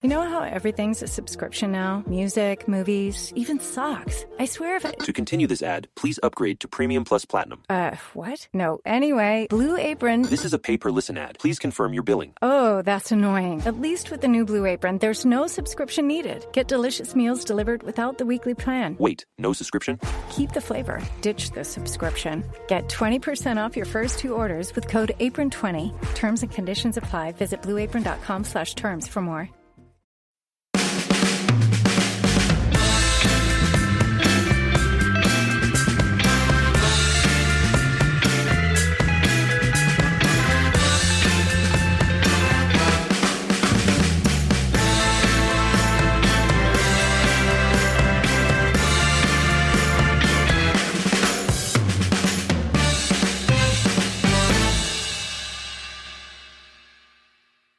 You know how everything's a subscription now? Music, movies, even socks. I swear if I... To continue this ad, please upgrade to Premium Plus Platinum. What? No. Anyway, Blue Apron... This is a pay-per-listen ad. Please confirm your billing. Oh, that's annoying. At least with the new Blue Apron, there's no subscription needed. Get delicious meals delivered without the weekly plan. Wait, no subscription? Keep the flavor. Ditch the subscription. Get 20% off your first 2 orders with code APRON20. Terms and conditions apply. Visit blueapron.com/terms for more.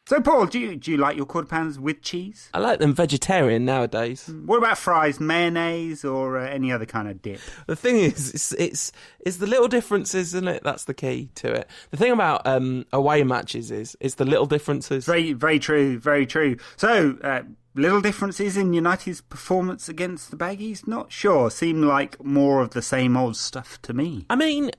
So, Paul, do you like your quarter pounders with cheese? I like them vegetarian nowadays. What about fries, mayonnaise, or any other kind of dip? The thing is, it's the little differences, isn't it? That's the key to it. The thing about away matches is the little differences. Very, very true, very true. So, little differences in United's performance against the Baggies? Not sure. Seemed like more of the same old stuff to me. I mean,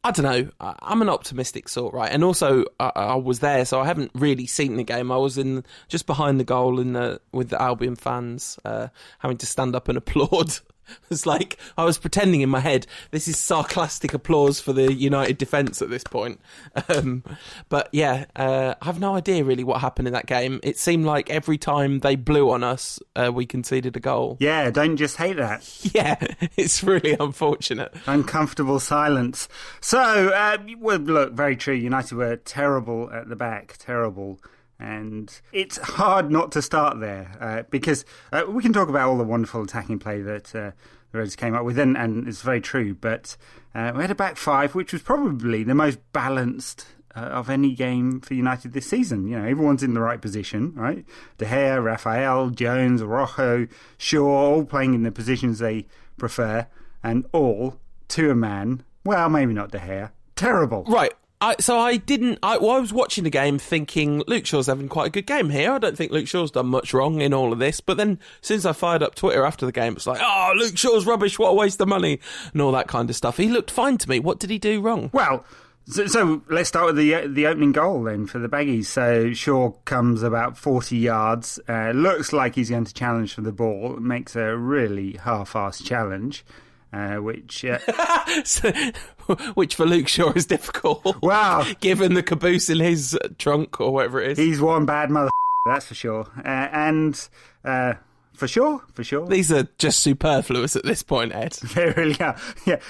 I don't know. I'm an optimistic sort, right? And also, I was there, so I haven't really seen the game. I was just behind the goal with the Albion fans, having to stand up and applaud. It's like I was pretending in my head, this is sarcastic applause for the United defence at this point. But yeah, I have no idea really what happened in that game. It seemed like every time they blew on us, we conceded a goal. Yeah, don't you just hate that? Yeah, it's really unfortunate. Uncomfortable silence. So, well, look, very true. United were terrible at the back, terrible. And it's hard not to start there because we can talk about all the wonderful attacking play that the Reds came up with, and it's very true. But we had a back five, which was probably the most balanced of any game for United this season. You know, everyone's in the right position, right? De Gea, Rafael, Jones, Rojo, Shaw, all playing in the positions they prefer, and all to a man. Well, maybe not De Gea. Terrible. Right. I was watching the game thinking Luke Shaw's having quite a good game here. I don't think Luke Shaw's done much wrong in all of this. But then since I fired up Twitter after the game, it's like, oh, Luke Shaw's rubbish, what a waste of money, and all that kind of stuff. He looked fine to me. What did he do wrong? Well, so let's start with the opening goal then for the Baggies. So Shaw comes about 40 yards, looks like he's going to challenge for the ball, makes a really half-assed challenge. Which for Luke Shaw is difficult. Wow. Given the caboose in his trunk or whatever it is. He's one bad mother, that's for sure. For sure. These are just superfluous at this point, Ed. They really are. Yeah,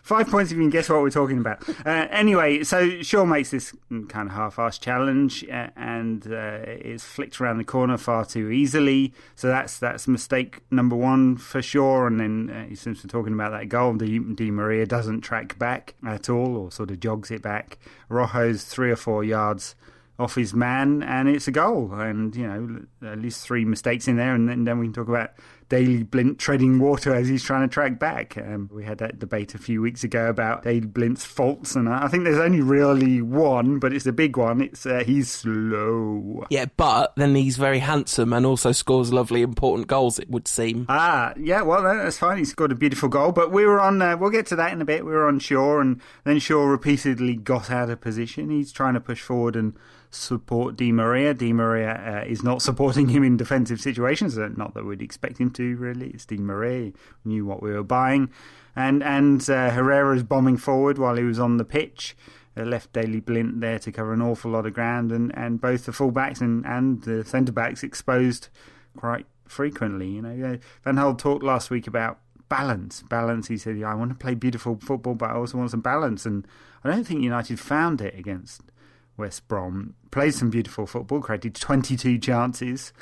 5 points if you can guess what we're talking about. Anyway, so Shaw makes this kind of half-assed challenge and it's flicked around the corner far too easily. So that's mistake number one for Shaw. And then since we're talking about that goal, Di Maria doesn't track back at all or sort of jogs it back. Rojo's 3 or 4 yards off his man, and it's a goal. And, you know, at least 3 mistakes in there, and then we can talk about Daley Blind treading water as he's trying to track back. We had that debate a few weeks ago about Daley Blind's faults, and I think there's only really one, but it's a big one. It's he's slow. Yeah, but then he's very handsome and also scores lovely, important goals, it would seem. Yeah, well, that's fine. He scored a beautiful goal, but we were on, we'll get to that in a bit, we were on Shaw, and then Shaw repeatedly got out of position. He's trying to push forward and support Di Maria. Di Maria is not supporting him in defensive situations, not that we'd expect him to, really. It's Di Maria, knew what we were buying. And Herrera's bombing forward while he was on the pitch. Left Daley Blind there to cover an awful lot of ground, and both the full-backs and the centre-backs exposed quite frequently. You know, Van Gaal talked last week about balance. He said, yeah, I want to play beautiful football, but I also want some balance. And I don't think United found it against West Brom. Played some beautiful football, created 22 chances,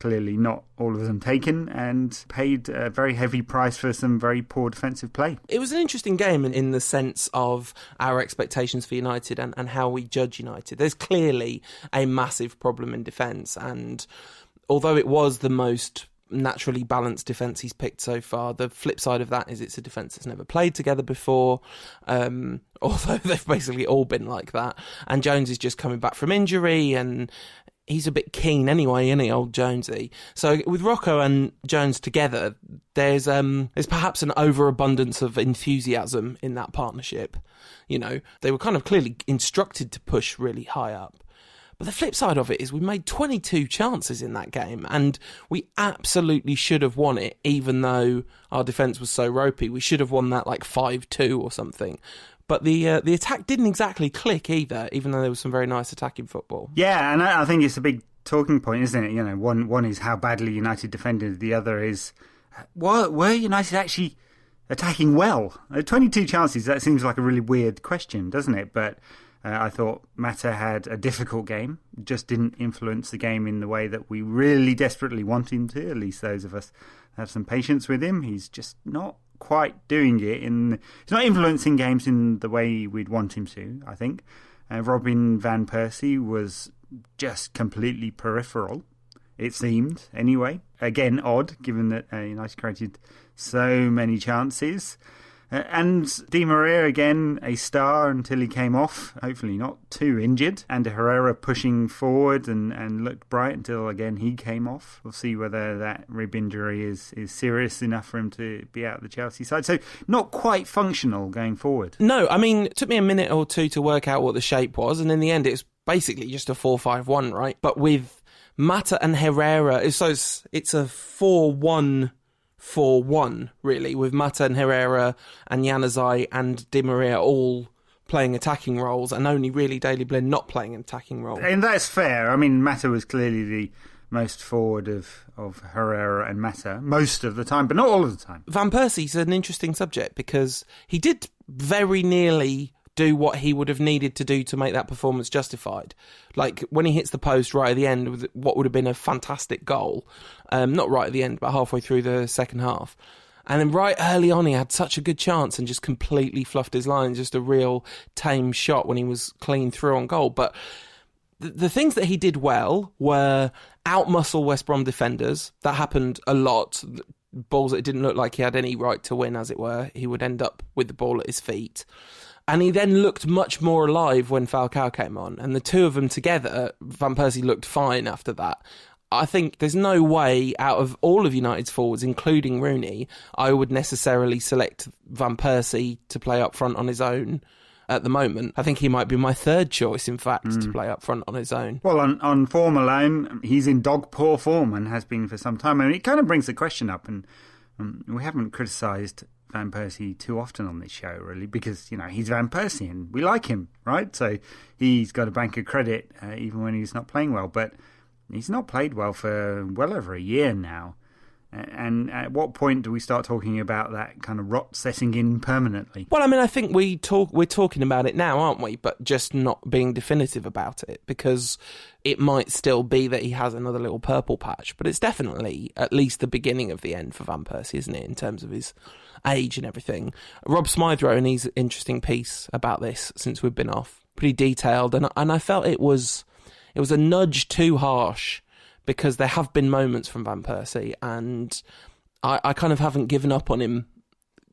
clearly not all of them taken, and paid a very heavy price for some very poor defensive play. It was an interesting game in the sense of our expectations for United and how we judge United. There's clearly a massive problem in defence, and although it was the most naturally balanced defence he's picked so far, the flip side of that is it's a defence that's never played together before, although they've basically all been like that. And Jones is just coming back from injury, and he's a bit keen anyway, isn't he, old Jonesy? So with Rocco and Jones together, there's perhaps an overabundance of enthusiasm in that partnership. You know, they were kind of clearly instructed to push really high up. But the flip side of it is we made 22 chances in that game, and we absolutely should have won it, even though our defence was so ropey. We should have won that like 5-2 or something. But the attack didn't exactly click either, even though there was some very nice attacking football. Yeah, and I think it's a big talking point, isn't it? You know, one is how badly United defended. The other is, were United actually attacking well? 22 chances, that seems like a really weird question, doesn't it? But I thought Mata had a difficult game, just didn't influence the game in the way that we really desperately want him to, at least those of us have some patience with him. He's just not quite doing it. He's not influencing games in the way we'd want him to, I think. Robin van Persie was just completely peripheral, it seemed, anyway. Again, odd, given that United created so many chances. And Di Maria, again, a star until he came off, hopefully not too injured. And Herrera pushing forward and looked bright until, again, he came off. We'll see whether that rib injury is serious enough for him to be out of the Chelsea side. So not quite functional going forward. No, I mean, it took me a minute or two to work out what the shape was. And in the end, it's basically just a 4-5-1, right? But with Mata and Herrera, so it's a 4-1-4-1, really, with Mata and Herrera and Januzaj and Di Maria all playing attacking roles, and only really Daley Blind not playing an attacking role. And that's fair. I mean, Mata was clearly the most forward of Herrera and Mata most of the time, but not all of the time. Van Persie's an interesting subject because he did very nearly do what he would have needed to do to make that performance justified. Like when he hits the post right at the end with what would have been a fantastic goal, not right at the end, but halfway through the second half. And then right early on, he had such a good chance and just completely fluffed his line. Just a real tame shot when he was clean through on goal. But the things that he did well were outmuscle West Brom defenders. That happened a lot. Balls that it didn't look like he had any right to win, as it were. He would end up with the ball at his feet. And he then looked much more alive when Falcao came on. And the two of them together, Van Persie looked fine after that. I think there's no way out of all of United's forwards, including Rooney, I would necessarily select Van Persie to play up front on his own at the moment. I think he might be my third choice, in fact, to play up front on his own. Well, on form alone, he's in dog-poor form and has been for some time. I mean, it kind of brings the question up, and we haven't criticised Van Persie too often on this show, really, because, you know, he's Van Persie and we like him, right? So he's got a bank of credit even when he's not playing well, but he's not played well for well over a year now. And at what point do we start talking about that kind of rot setting in permanently? Well, I mean, I think we're talking about it now, aren't we? But just not being definitive about it, because it might still be that he has another little purple patch, but it's definitely at least the beginning of the end for Van Persie, isn't it, in terms of his age and everything. Rob Smythe wrote an interesting piece about this since we've been off, pretty detailed, and I felt it was a nudge too harsh, because there have been moments from Van Persie, and I kind of haven't given up on him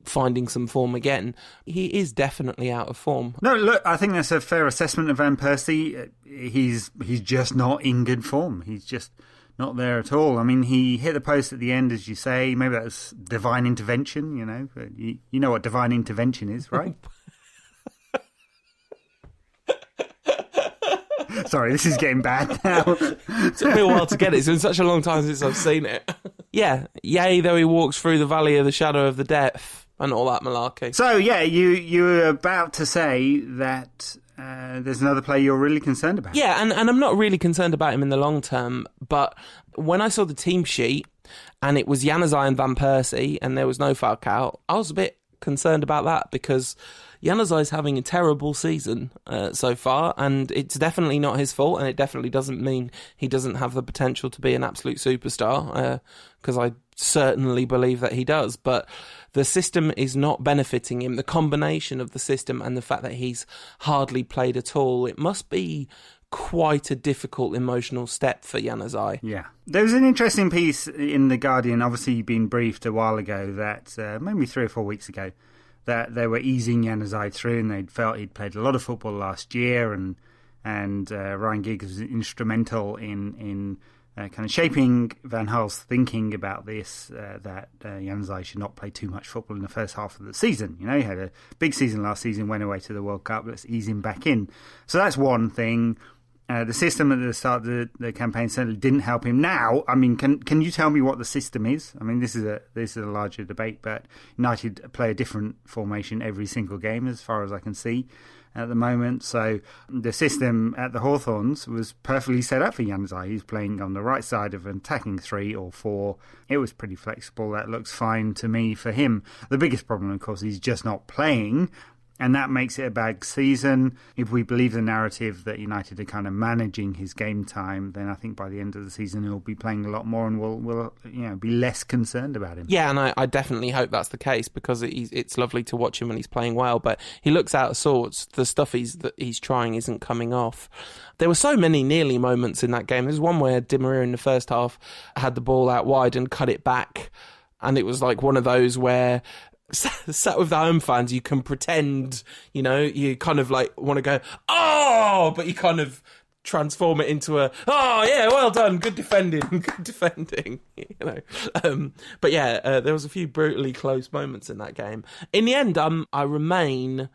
finding some form again. He is definitely out of form. No, look, I think that's a fair assessment of Van Persie. He's just not in good form. He's just not there at all. I mean, he hit the post at the end, as you say. Maybe that was divine intervention, you know. You know what divine intervention is, right? Sorry, this is getting bad now. It took me a while to get it. It's been such a long time since I've seen it. Yeah, yea, though he walks through the valley of the shadow of the death and all that malarkey. So, yeah, you were about to say that there's another player you're really concerned about. Yeah, and I'm not really concerned about him in the long term, but when I saw the team sheet and it was Januzaj and Van Persie and there was no Falcao, I was a bit concerned about that, because Januzaj is having a terrible season so far, and it's definitely not his fault, and it definitely doesn't mean he doesn't have the potential to be an absolute superstar, because I certainly believe that he does, but the system is not benefiting him. The combination of the system and the fact that he's hardly played at all, it must be quite a difficult emotional step for Januzaj. Yeah. There was an interesting piece in The Guardian, obviously been briefed a while ago, that maybe 3 or 4 weeks ago, that they were easing Januzaj through, and they'd felt he'd played a lot of football last year, and and Ryan Giggs was instrumental in kind of shaping Van Gaal's thinking about this, that Januzaj should not play too much football in the first half of the season. You know, he had a big season last season, went away to the World Cup, let's ease him back in. So that's one thing. The system at the start of the campaign certainly didn't help him. Now, I mean, can you tell me what the system is? I mean, this is a larger debate, but United play a different formation every single game, as far as I can see at the moment. So the system at the Hawthornes was perfectly set up for Januzaj. He's playing on the right side of an attacking 3 or 4. It was pretty flexible. That looks fine to me for him. The biggest problem, of course, he's just not playing. And that makes it a bad season. If we believe the narrative that United are kind of managing his game time, then I think by the end of the season he'll be playing a lot more, and we'll be less concerned about him. Yeah, and I definitely hope that's the case, because it's lovely to watch him when he's playing well, but he looks out of sorts. The stuff he's trying isn't coming off. There were so many nearly moments in that game. There's one where Di Maria in the first half had the ball out wide and cut it back, and it was like one of those where sat with the home fans, you can pretend, you kind of like want to go, oh, but you kind of transform it into a, oh yeah, well done, good defending, But yeah, there was a few brutally close moments in that game. In the end, I remain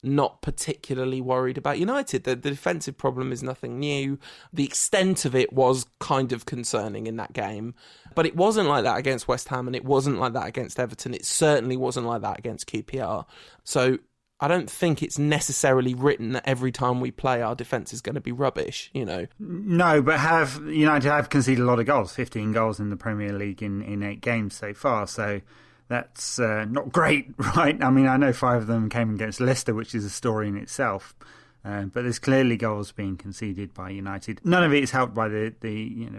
not particularly worried about United. The defensive problem is nothing new. The extent of it was kind of concerning in that game, but it wasn't like that against West Ham, and it wasn't like that against Everton. It certainly wasn't like that against QPR. So I don't think it's necessarily written that every time we play our defence is going to be rubbish, No, but United have conceded a lot of goals, 15 goals in the Premier League in 8 games so far, so that's not great, right? I mean, I know 5 of them came against Leicester, which is a story in itself. But there's clearly goals being conceded by United. None of it is helped by the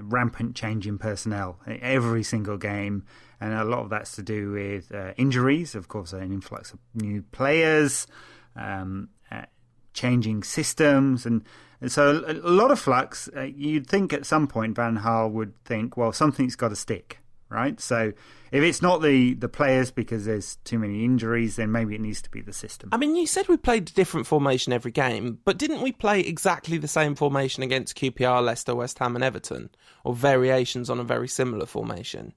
rampant change in personnel every single game. And a lot of that's to do with injuries, of course, an influx of new players, changing systems. And so a lot of flux. You'd think at some point Van Gaal would think, well, something's got to stick. Right, so if it's not the players because there's too many injuries, then maybe it needs to be the system. I mean, you said we played a different formation every game, but didn't we play exactly the same formation against QPR, Leicester, West Ham and Everton? Or variations on a very similar formation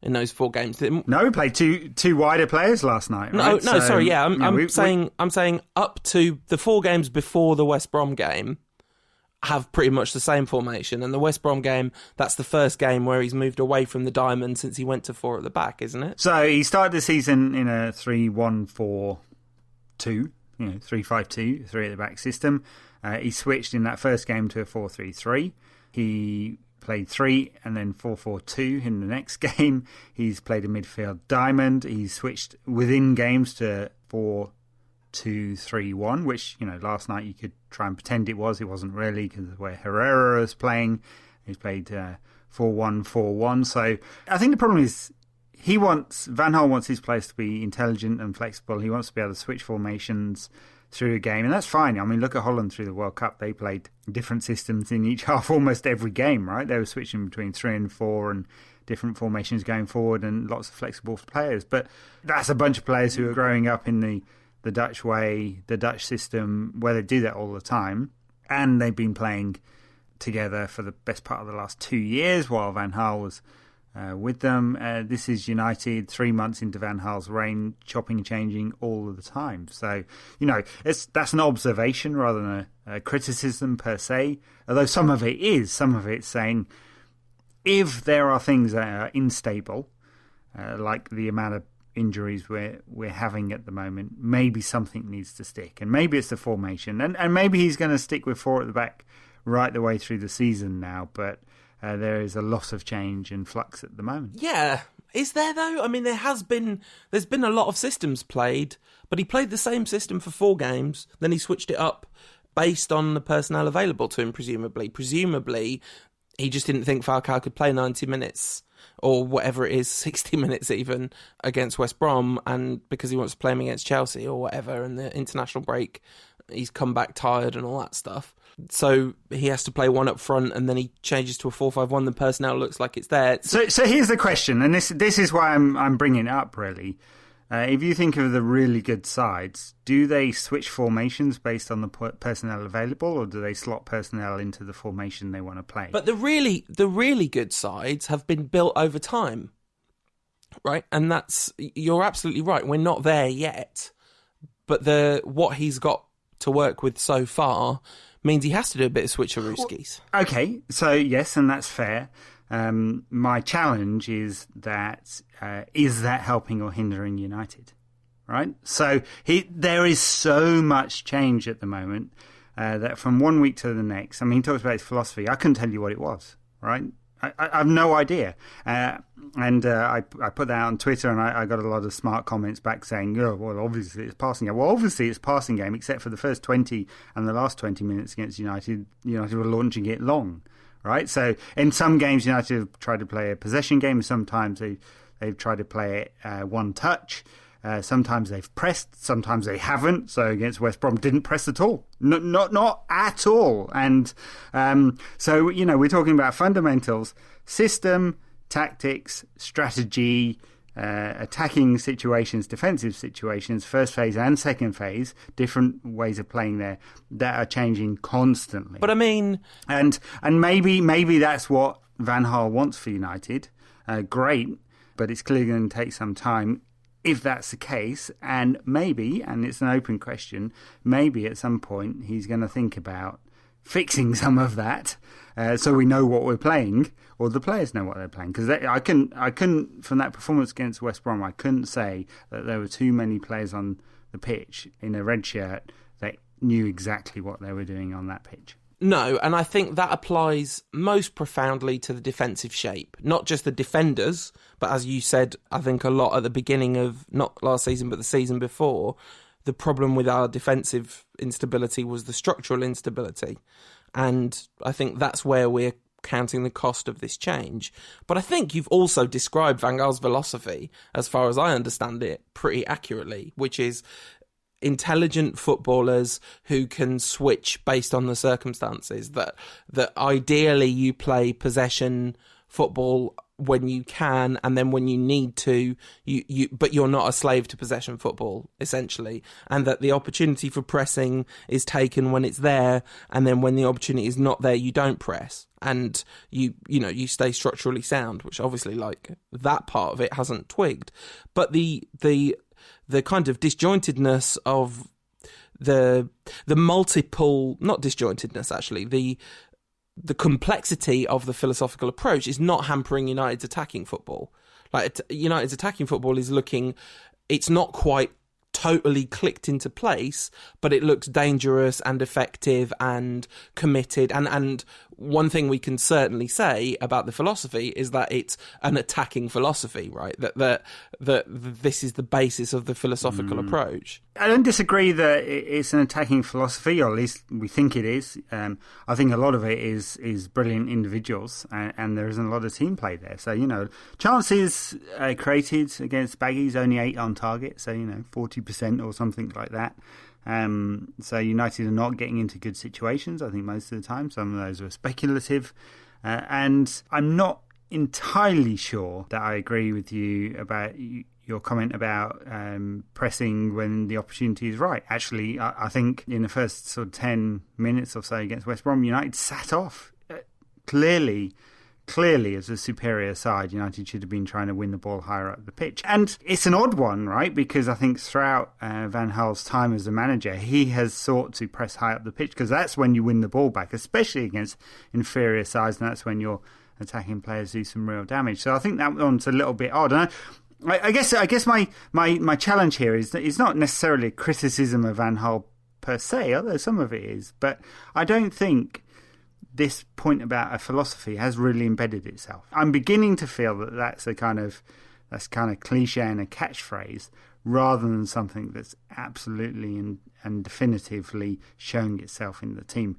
in those 4 games? No, we played two wider players last night, right? No, sorry, yeah, I'm saying up to the 4 games before the West Brom game have pretty much the same formation, and the West Brom game, that's the first game where he's moved away from the diamond since he went to 4 at the back, isn't it? So he started the season in a 3-1-4-2, 3-5-2, 3 at the back system. He switched in that first game to a 4-3-3. He played 3 and then 4-4-2 in the next game. He's played a midfield diamond. He switched within games to 4-2-3-1, which, last night you could try and pretend it was. It wasn't really, because of where Herrera is playing. He's played 4-1-4-1. So I think the problem is Van Gaal wants his players to be intelligent and flexible. He wants to be able to switch formations through a game, and that's fine. I mean, look at Holland through the World Cup. They played different systems in each half almost every game, right? They were switching between 3 and 4 and different formations going forward, and lots of flexible players. But that's a bunch of players who are growing up in the Dutch way, the Dutch system, where they do that all the time. And they've been playing together for the best part of the last 2 years while Van Gaal was with them. This is United 3 months into Van Gaal's reign, chopping and changing all of the time. So, that's an observation rather than a criticism per se. Although some of it's saying if there are things that are unstable, like the amount of injuries we're having at the moment, maybe something needs to stick, and maybe it's the formation, and maybe he's going to stick with 4 at the back right the way through the season now, but there is a lot of change and flux at the moment. Yeah, is there though? I mean, there's been a lot of systems played, but he played the same system for 4 games, then he switched it up based on the personnel available to him, presumably he just didn't think Falcao could play 90 minutes or whatever it is, 60 minutes even, against West Brom, and because he wants to play him against Chelsea or whatever, and the international break, he's come back tired and all that stuff. So he has to play 1 up front, and then he changes to a 4-5-1. The personnel looks like it's there. So here's the question, and this is why I'm bringing it up, really. if you think of the really good sides, do they switch formations based on the personnel available, or do they slot personnel into the formation they want to play? But the really good sides have been built over time, right? And you're absolutely right. We're not there yet, but what he's got to work with so far means he has to do a bit of switcherooskies. Okay, so yes, and that's fair. My challenge is that helping or hindering United, right? So there is so much change at the moment that from one week to the next, I mean, he talks about his philosophy. I couldn't tell you what it was, right? I have no idea. I put that on Twitter, and I got a lot of smart comments back saying, "Oh, well, obviously it's passing game." Well, obviously it's passing game, except for the first 20 and the last 20 minutes against United. United were launching it long. Right, so in some games United have tried to play a possession game. Sometimes they've tried to play it one touch. Sometimes they've pressed. Sometimes they haven't. So against West Brom, didn't press at all. Not at all. And so we're talking about fundamentals, system, tactics, strategy, attacking situations, defensive situations, first phase and second phase, different ways of playing there that are changing constantly. But I mean, and maybe that's what Van Gaal wants for United. Great, but it's clearly going to take some time if that's the case. And maybe, and it's an open question, maybe at some point he's going to think about fixing some of that, so we know what we're playing, or the players know what they're playing. Because I couldn't, from that performance against West Brom, I couldn't say that there were too many players on the pitch in a red shirt that knew exactly what they were doing on that pitch. No, and I think that applies most profoundly to the defensive shape. Not just the defenders, but as you said, I think a lot at the beginning of, not last season, but the season before, the problem with our defensive instability was the structural instability. And I think that's where we're counting the cost of this change. But I think you've also described Van Gaal's philosophy, as far as I understand it, pretty accurately, which is intelligent footballers who can switch based on the circumstances, that ideally you play possession football when you can, and then when you need to, but you're not a slave to possession football, essentially, and that the opportunity for pressing is taken when it's there, and then when the opportunity is not there, you don't press, and you stay structurally sound, which obviously, like, that part of it hasn't twigged. But the kind of disjointedness of the multiple, not disjointedness actually, the complexity of the philosophical approach is not hampering United's attacking football. Like, United's attacking football is looking, it's not quite totally clicked into place, but it looks dangerous and effective and committed. And one thing we can certainly say about the philosophy is that it's an attacking philosophy, right? That this is the basis of the philosophical approach. I don't disagree that it's an attacking philosophy, or at least we think it is. I think a lot of it is brilliant individuals, and there isn't a lot of team play there. So, chances created against Baggies, only 8 on target, so, 40% or something like that. So United are not getting into good situations, I think, most of the time. Some of those were speculative. And I'm not entirely sure that I agree with you about your comment about pressing when the opportunity is right. Actually, I think in the first sort of 10 minutes or so against West Brom, United sat off. Clearly, as a superior side, United should have been trying to win the ball higher up the pitch. And it's an odd one, right? Because I think throughout Van Gaal's time as a manager, he has sought to press high up the pitch, because that's when you win the ball back, especially against inferior sides, and that's when your attacking players do some real damage. So I think that one's a little bit odd. And I guess my challenge here is that it's not necessarily a criticism of Van Gaal per se, although some of it is. But I don't think this point about a philosophy has really embedded itself. I'm beginning to feel that that's kind of cliche and a catchphrase, rather than something that's absolutely and definitively showing itself in the team.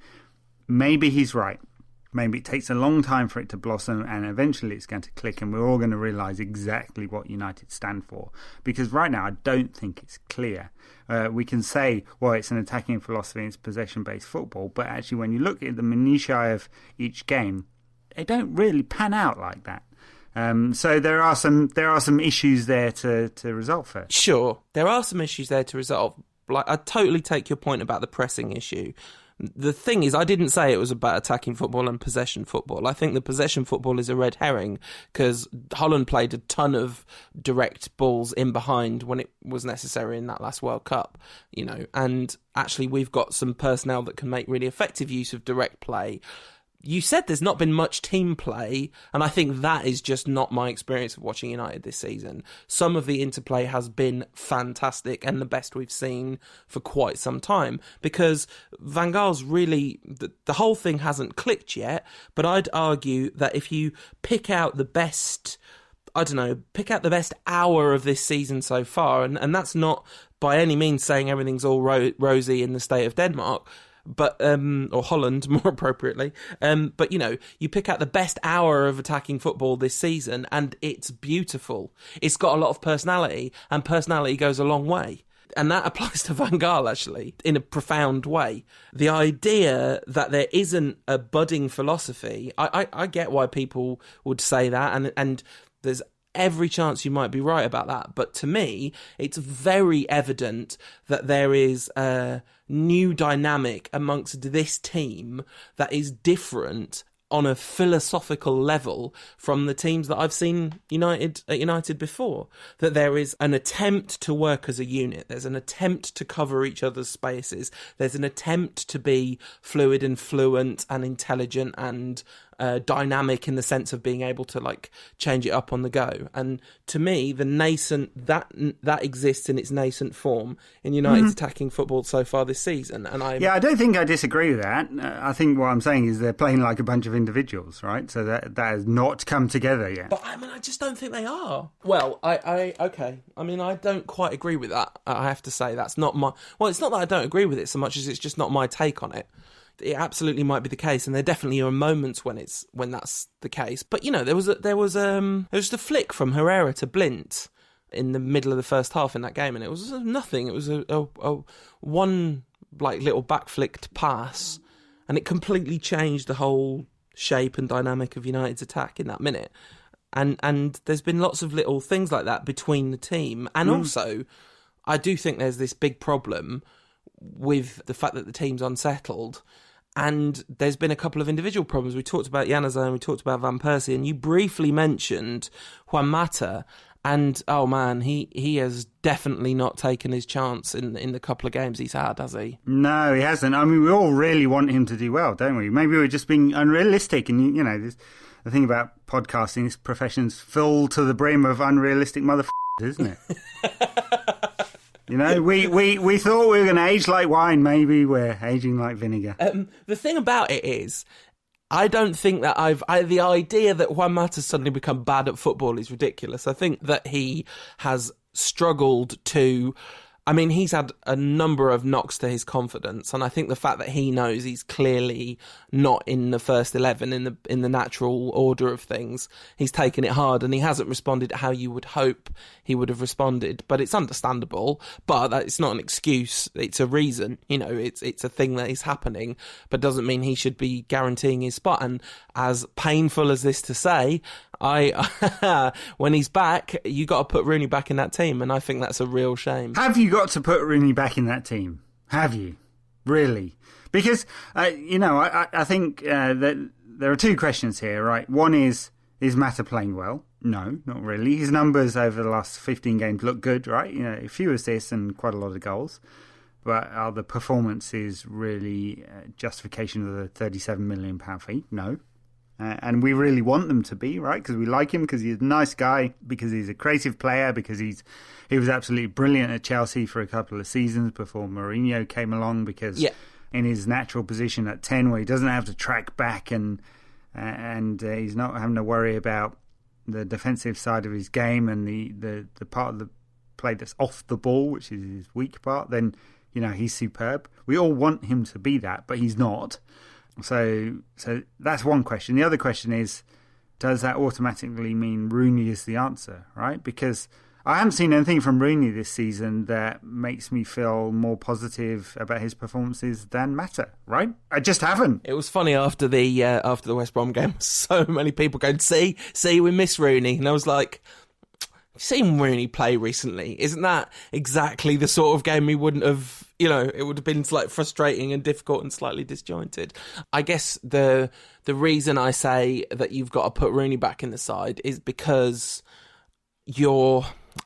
Maybe he's right. Maybe it takes a long time for it to blossom, and eventually it's going to click, and we're all going to realise exactly what United stand for. Because right now, I don't think it's clear. We can say, well, it's an attacking philosophy, it's possession-based football, but actually when you look at the minutiae of each game, they don't really pan out like that. So there are some issues there to resolve first. Sure, there are some issues there to resolve. Like, I totally take your point about the pressing issue. The thing is, I didn't say it was about attacking football and possession football. I think the possession football is a red herring because Holland played a ton of direct balls in behind when it was necessary in that last World Cup, and actually we've got some personnel that can make really effective use of direct play. You said there's not been much team play, and I think that is just not my experience of watching United this season. Some of the interplay has been fantastic and the best we've seen for quite some time, because Van Gaal's really... The whole thing hasn't clicked yet, but I'd argue that if you pick out the best... pick out the best hour of this season so far, and that's not by any means saying everything's all rosy in the state of Denmark, but or Holland more appropriately, but you pick out the best hour of attacking football this season and it's beautiful. It's got a lot of personality, and personality goes a long way. And that applies to Van Gaal, actually, in a profound way. The idea that there isn't a budding philosophy, I get why people would say that, and there's every chance you might be right about that. But to me, it's very evident that there is a new dynamic amongst this team that is different on a philosophical level from the teams that I've seen at United before. That there is an attempt to work as a unit. There's an attempt to cover each other's spaces. There's an attempt to be fluid and fluent and intelligent and dynamic in the sense of being able to change it up on the go. And to me, the nascent that exists in its nascent form in United's attacking football so far this season. And I don't think I disagree with that. I think what I'm saying is they're playing like a bunch of individuals, right? So that has not come together yet. But I just don't think they are. Well, okay. I don't quite agree with that. I have to say that's not my. Well, it's not that I don't agree with it so much as it's just not my take on it. It absolutely might be the case, and there definitely are moments when that's the case. But there was just a flick from Herrera to Blint in the middle of the first half in that game, and it was nothing. It was a one little back-flicked pass, and it completely changed the whole shape and dynamic of United's attack in that minute. And there's been lots of little things like that between the team, and also I do think there's this big problem with the fact that the team's unsettled. And there's been a couple of individual problems. We talked about Januzaj and we talked about Van Persie, and you briefly mentioned Juan Mata. And, oh man, he has definitely not taken his chance in the couple of games he's had, has he? No, he hasn't. We all really want him to do well, don't we? Maybe we're just being unrealistic. And, the thing about podcasting, this profession's full to the brim of unrealistic motherfuckers, isn't it? We thought we were going to age like wine. Maybe we're aging like vinegar. The thing about it is, I don't think that the idea that Juan Mata's suddenly become bad at football is ridiculous. I think that he has struggled to... he's had a number of knocks to his confidence, and I think the fact that he knows he's clearly not in the first 11 in the natural order of things, he's taken it hard, and he hasn't responded how you would hope he would have responded. But it's understandable. But it's not an excuse. It's a reason. It's a thing that is happening, but doesn't mean he should be guaranteeing his spot. And as painful as this to say, when he's back, you got to put Rooney back in that team, and I think that's a real shame. Have you got to put Rooney back in that team? Have you? Really? Because, I think that there are two questions here, right? One is Mata playing well? No, not really. His numbers over the last 15 games look good, right? A few assists and quite a lot of goals. But are the performances really justification of the £37 million fee? No. And we really want them to be, right? Because we like him, because he's a nice guy, because he's a creative player, because he was absolutely brilliant at Chelsea for a couple of seasons before Mourinho came along, because in his natural position at 10 where he doesn't have to track back and he's not having to worry about the defensive side of his game and the part of the play that's off the ball, which is his weak part, then, he's superb. We all want him to be that, but he's not. So that's one question. The other question is, does that automatically mean Rooney is the answer, right? Because I haven't seen anything from Rooney this season that makes me feel more positive about his performances than Mata, right? I just haven't. It was funny after the West Brom game. So many people going, see, we miss Rooney. And I was like, you've seen Rooney play recently. Isn't that exactly the sort of game he wouldn't have, it would have been like frustrating and difficult and slightly disjointed. I guess the reason I say that you've got to put Rooney back in the side is because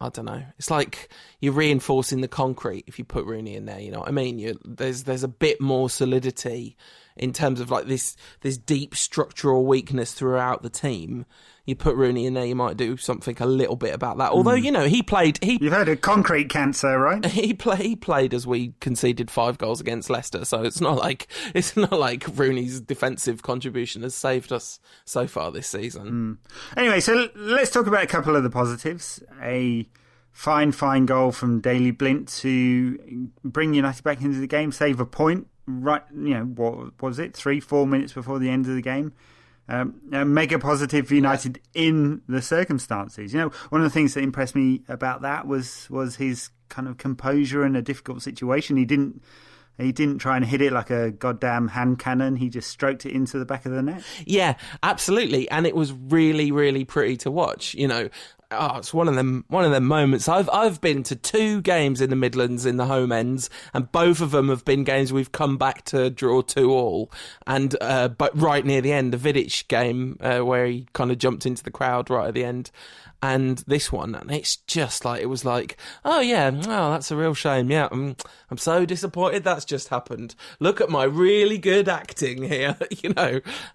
I don't know. It's like you're reinforcing the concrete if you put Rooney in there. You know what I mean? There's a bit more solidity in terms of like this deep structural weakness throughout the team. You put Rooney in there, you might do something a little bit about that. Although he played. You've heard of concrete cancer, right? He played as we conceded 5 goals against Leicester. So it's not like Rooney's defensive contribution has saved us so far this season. Anyway, so let's talk about a couple of the positives. A fine goal from Daley Blind to bring United back into the game, save a point. Right, what was it? 3-4 minutes before the end of the game. A mega positive for United in the circumstances. One of the things that impressed me about that was his kind of composure in a difficult situation. He didn't try and hit it like a goddamn hand cannon. He just stroked it into the back of the net. Yeah, absolutely, and it was really, really pretty to watch. It's one of them moments. I've been to 2 games in the Midlands in the home ends, and both of them have been games we've come back to draw 2-2. And but right near the end, the Vidic game where he kind of jumped into the crowd right at the end, and this one, and it's just like it was like, oh yeah, that's a real shame. Yeah, I'm so disappointed that's just happened. Look at my really good acting here,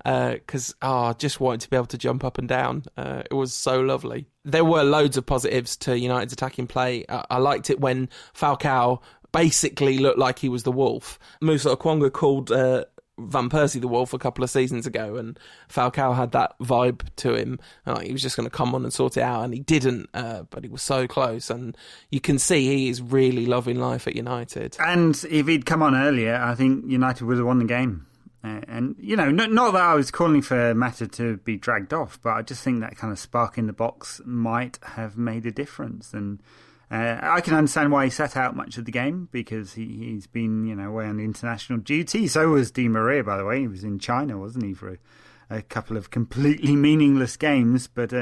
because I just wanted to be able to jump up and down. It was so lovely. There were loads of positives to United's attacking play. I liked it when Falcao basically looked like he was the wolf. Musa Okwonga called Van Persie the wolf a couple of seasons ago, and Falcao had that vibe to him. He was just going to come on and sort it out, and he didn't, but he was so close. And you can see he is really loving life at United. And if he'd come on earlier, I think United would have won the game. And, not that I was calling for Mata to be dragged off, but I just think that kind of spark in the box might have made a difference. And I can understand why he sat out much of the game, because he's been, away on international duty. So was Di Maria, by the way. He was in China, wasn't he, for a couple of completely meaningless games. But,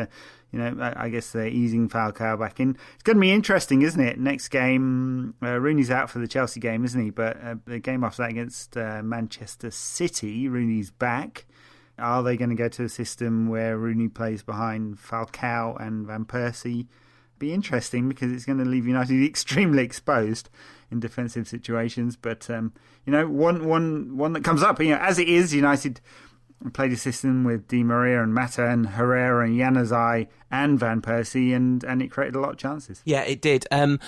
I guess they're easing Falcao back in. It's going to be interesting, isn't it? Next game, Rooney's out for the Chelsea game, isn't he? But the game after that against Manchester City, Rooney's back. Are they going to go to a system where Rooney plays behind Falcao and Van Persie? Be interesting, because it's going to leave United extremely exposed in defensive situations. But one that comes up, as it is, United played a system with Di Maria and Mata and Herrera and Januzaj and Van Persie, and it created a lot of chances. Yeah, it did. And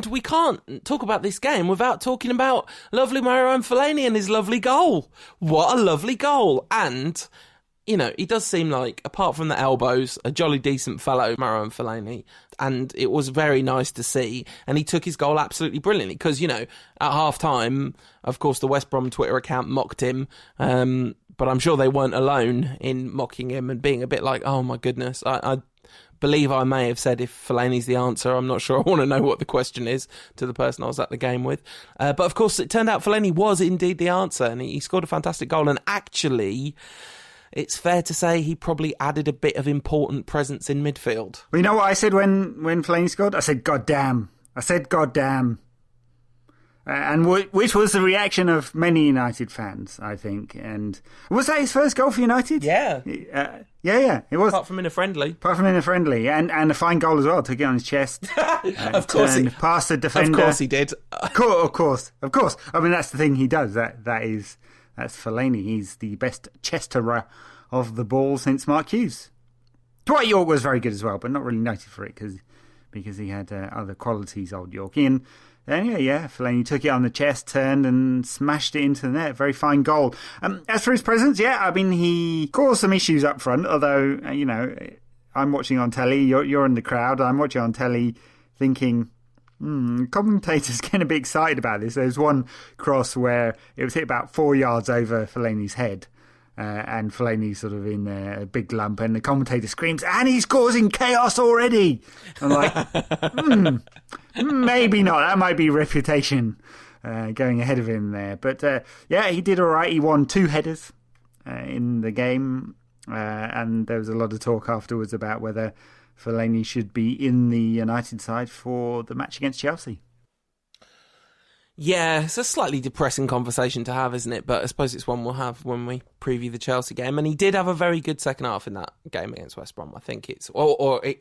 we can't talk about this game without talking about lovely Marouane Fellaini and his lovely goal. What a lovely goal. And he does seem like, apart from the elbows, a jolly decent fellow, Marouane Fellaini. And it was very nice to see. And he took his goal absolutely brilliantly. Because, at half-time, of course, the West Brom Twitter account mocked him. But I'm sure they weren't alone in mocking him and being a bit like, oh, my goodness. I believe I may have said, if Fellaini's the answer, I'm not sure I want to know what the question is, to the person I was at the game with. But, of course, it turned out Fellaini was indeed the answer. And he scored a fantastic goal. And actually, it's fair to say he probably added a bit of important presence in midfield. Well, you know what I said when Fellaini scored? I said, God damn. And which was the reaction of many United fans, I think. And was that his first goal for United? Yeah. Yeah, it was. Apart from in a friendly. And a fine goal as well. Took it on his chest. Of course he did. Past the defender. Of course he did. Of course. I mean, that's the thing he does. That's Fellaini. He's the best chesterer of the ball since Mark Hughes. Dwight York was very good as well, but not really noted for it because he had other qualities, old Yorkie. And Fellaini took it on the chest, turned and smashed it into the net. Very fine goal. As for his presence, he caused some issues up front, although, I'm watching on telly, you're in the crowd, I'm watching on telly thinking, commentators getting a bit excited about this. There's one cross where it was hit about 4 yards over Fellaini's head. and Fellaini sort of in a big lump, and the commentator screams, "And he's causing chaos already!" I'm like, maybe not. That might be reputation going ahead of him there. But he did all right. He won 2 headers in the game, and there was a lot of talk afterwards about whether Fellaini should be in the United side for the match against Chelsea. Yeah, it's a slightly depressing conversation to have, isn't it? But I suppose it's one we'll have when we preview the Chelsea game. And he did have a very good second half in that game against West Brom. I think he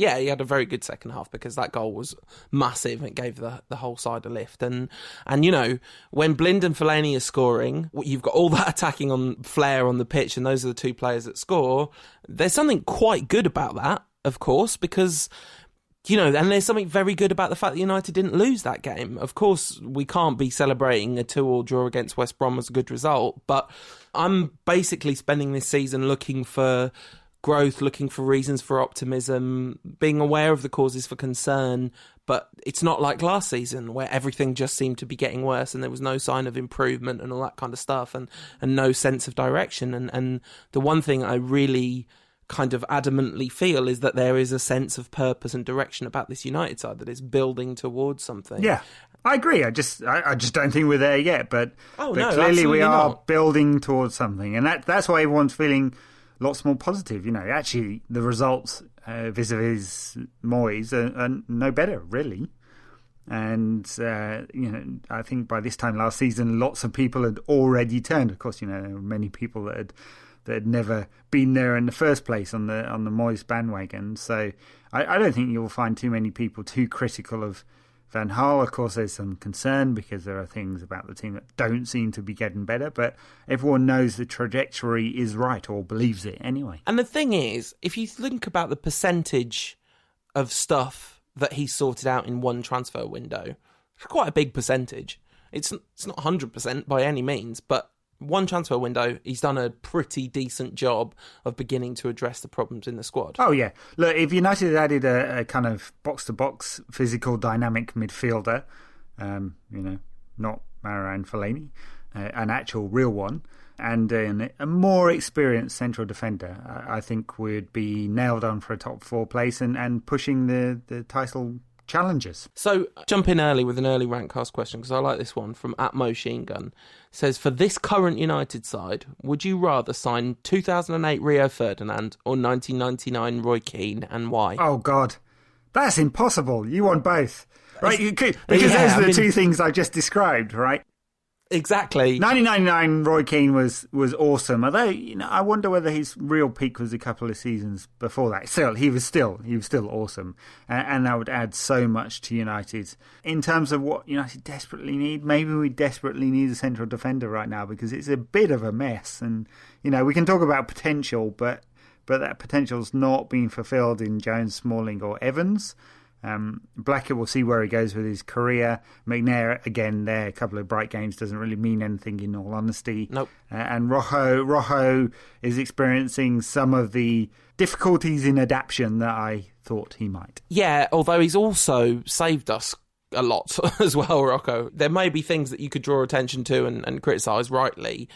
had a very good second half because that goal was massive. It gave the whole side a lift. And you know, when Blind and Fellaini are scoring, you've got all that attacking on flair on the pitch, and those are the 2 players that score. There's something quite good about that, of course, because... You know, and there's something very good about the fact that United didn't lose that game. Of course, we can't be celebrating a 2-2 draw against West Brom as a good result, but I'm basically spending this season looking for growth, looking for reasons for optimism, being aware of the causes for concern, but it's not like last season where everything just seemed to be getting worse and there was no sign of improvement and all that kind of stuff and no sense of direction. And the one thing I really... kind of adamantly feel is that there is a sense of purpose and direction about this United side that is building towards something. Yeah, I agree. I just don't think we're there yet, but no, clearly we are not. building towards something, and that's why everyone's feeling lots more positive. You know, actually the results vis-a-vis Moyes are no better, really. And you know, I think by this time last season, lots of people had already turned. Of course, you know, there were many people that had never been there in the first place on the Moyes bandwagon. So I don't think you'll find too many people too critical of Van Gaal. Of course, there's some concern because there are things about the team that don't seem to be getting better, but everyone knows the trajectory is right, or believes it anyway. And the thing is, if you think about the percentage of stuff that he sorted out in one transfer window, it's quite a big percentage. It's not 100% by any means, but one transfer window, he's done a pretty decent job of beginning to address the problems in the squad. Oh, yeah. Look, if United had added a kind of box-to-box, physical, dynamic midfielder, you know, not Marouane Fellaini, an actual real one, and a more experienced central defender, I think we'd be nailed on for a top 4 place and pushing the title challenges. So jump in early with an early Rantcast question, because I like this one from @Machine says, for this current United side, would you rather sign 2008 Rio Ferdinand or 1999 Roy Keane, and why? Oh God, that's impossible. You want both, right? Because those are the 2 things I just described, right? Exactly. 1999 Roy Keane was awesome. Although, you know, I wonder whether his real peak was a couple of seasons before that. Still, he was still awesome, and that would add so much to United. In terms of what United desperately need, maybe we desperately need a central defender right now because it's a bit of a mess. And you know, we can talk about potential, but that potential's not being fulfilled in Jones, Smalling, or Evans. Blackett will see where he goes with his career. McNair, again, there, a couple of bright games, doesn't really mean anything in all honesty. Nope. And Rojo is experiencing some of the difficulties in adaptation that I thought he might. Yeah, although he's also saved us a lot as well, Rocco. There may be things that you could draw attention to and criticise rightly,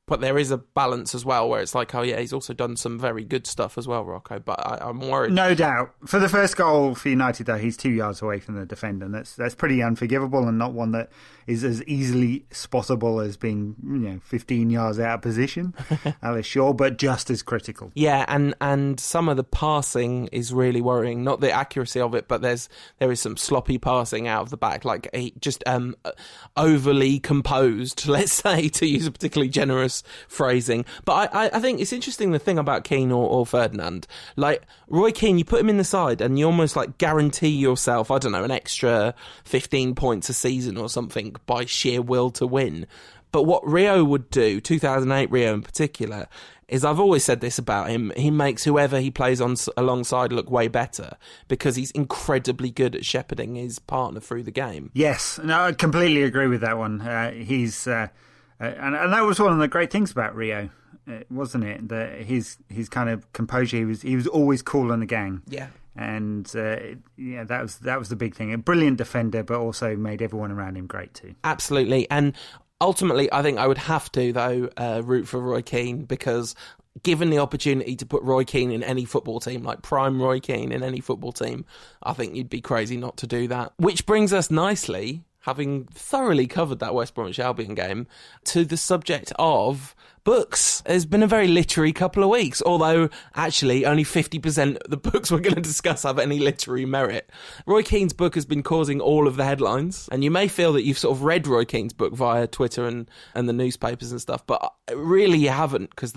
but there is a balance as well where it's like, oh yeah, he's also done some very good stuff as well, Rocco. But I'm worried. No doubt. For the first goal for United, though, he's 2 yards away from the defender. And that's pretty unforgivable and not one that is as easily spottable as being 15 yards out of position, Alice Shaw, but just as critical. Yeah, and some of the passing is really worrying. Not the accuracy of it, but there is some sloppy passing out of the back, like just overly composed, let's say, to use a particularly generous phrasing. But I think it's interesting, the thing about Keane or Ferdinand. Like Roy Keane, you put him in the side and you almost like guarantee yourself, I don't know, an extra 15 points a season or something by sheer will to win. But what Rio would do, 2008 Rio in particular, is, I've always said this about him, he makes whoever he plays on alongside look way better because he's incredibly good at shepherding his partner through the game. Yes, no, I completely agree with that one. He's and that was one of the great things about Rio, wasn't it? That his kind of composure, he was always cool in the gang. Yeah. And that was the big thing. A brilliant defender, but also made everyone around him great too. Absolutely. And Ultimately, I think I would have to, though, root for Roy Keane, because given the opportunity to put Roy Keane in any football team, like prime Roy Keane in any football team, I think you'd be crazy not to do that. Which brings us nicely, having thoroughly covered that West Bromwich Albion game, to the subject of books. It's been a very literary couple of weeks, although actually only 50% of the books we're going to discuss have any literary merit. Roy Keane's book has been causing all of the headlines, and you may feel that you've sort of read Roy Keane's book via Twitter and the newspapers and stuff, but really you haven't, because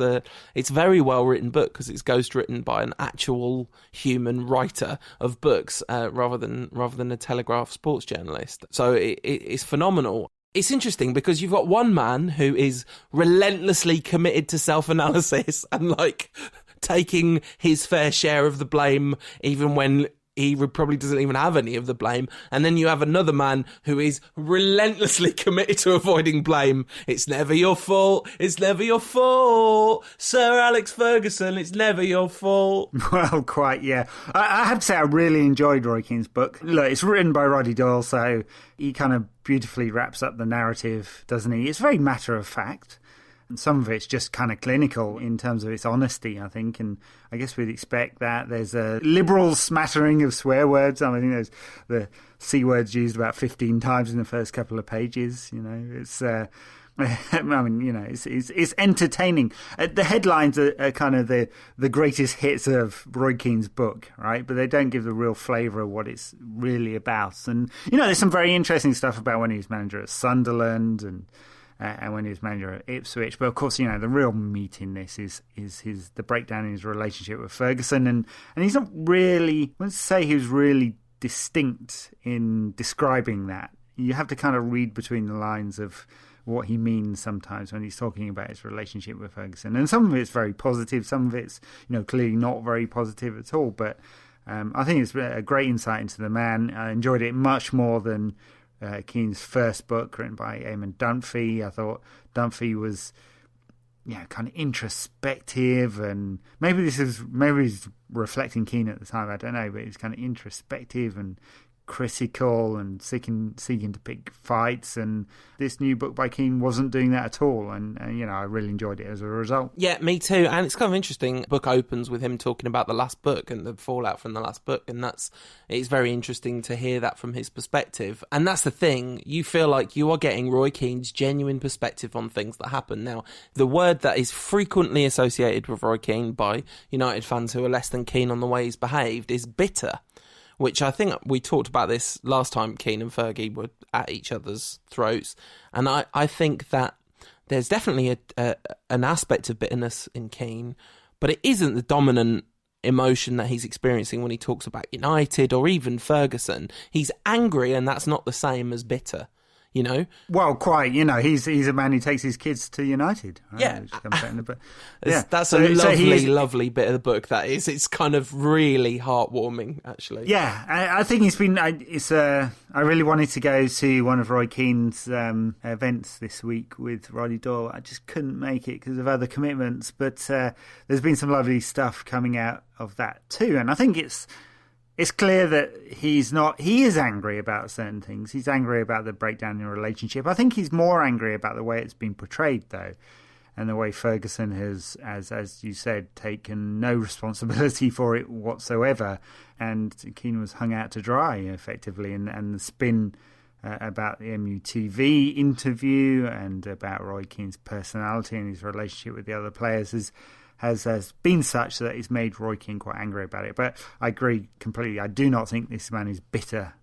it's a very well written book, because it's ghost written by an actual human writer of books rather than a Telegraph sports journalist. So it's phenomenal. It's interesting because you've got one man who is relentlessly committed to self-analysis and like taking his fair share of the blame, even when he probably doesn't even have any of the blame. And then you have another man who is relentlessly committed to avoiding blame. It's never your fault. It's never your fault. Sir Alex Ferguson, it's never your fault. Well, quite, yeah. I have to say I really enjoyed Roy Keane's book. Look, it's written by Roddy Doyle, so he kind of beautifully wraps up the narrative, doesn't he? It's very matter of fact. And some of it's just kind of clinical in terms of its honesty, I think. And I guess we'd expect that. There's a liberal smattering of swear words. I think there's the C words used about 15 times in the first couple of pages. You know, it's, I mean, you know, it's entertaining. The headlines are kind of the greatest hits of Roy Keane's book, right? But they don't give the real flavour of what it's really about. And, you know, there's some very interesting stuff about when he was manager at Sunderland and when he was manager at Ipswich. But of course, you know, the real meat in this is the breakdown in his relationship with Ferguson. And he's not really, I wouldn't say he was really distinct in describing that. You have to kind of read between the lines of what he means sometimes when he's talking about his relationship with Ferguson. And some of it's very positive, some of it's, you know, clearly not very positive at all. But I think it's a great insight into the man. I enjoyed it much more than Keane's first book, written by Eamon Dunphy. I thought Dunphy was, yeah, kind of introspective, and maybe he's reflecting Keane at the time, I don't know, but he's kind of introspective and critical and seeking to pick fights, and this new book by Keane wasn't doing that at all, and you know, I really enjoyed it as a result. Yeah, me too. And it's kind of interesting. The book opens with him talking about the last book and the fallout from the last book, and it's very interesting to hear that from his perspective. And that's the thing, you feel like you are getting Roy Keane's genuine perspective on things that happen. Now, the word that is frequently associated with Roy Keane by United fans who are less than keen on the way he's behaved is bitter, which I think we talked about this last time Keane and Fergie were at each other's throats. And I think that there's definitely an aspect of bitterness in Keane, but it isn't the dominant emotion that he's experiencing when he talks about United or even Ferguson. He's angry, and that's not the same as bitter. You know? Well, quite. You know, he's a man who takes his kids to United. Right? Yeah. Yeah. That's a lovely bit of the book, that is. It's kind of really heartwarming, actually. Yeah, I think it's been... I really wanted to go to one of Roy Keane's events this week with Roddy Doyle. I just couldn't make it because of other commitments, but there's been some lovely stuff coming out of that too. And I think it's clear that he is angry about certain things. He's angry about the breakdown in a relationship. I think he's more angry about the way it's been portrayed, though, and the way Ferguson has, as you said, taken no responsibility for it whatsoever. And Keane was hung out to dry, effectively. And the spin about the MUTV interview and about Roy Keane's personality and his relationship with the other players has been such that it's made Roy Keane quite angry about it. But I agree completely. I do not think this man is bitter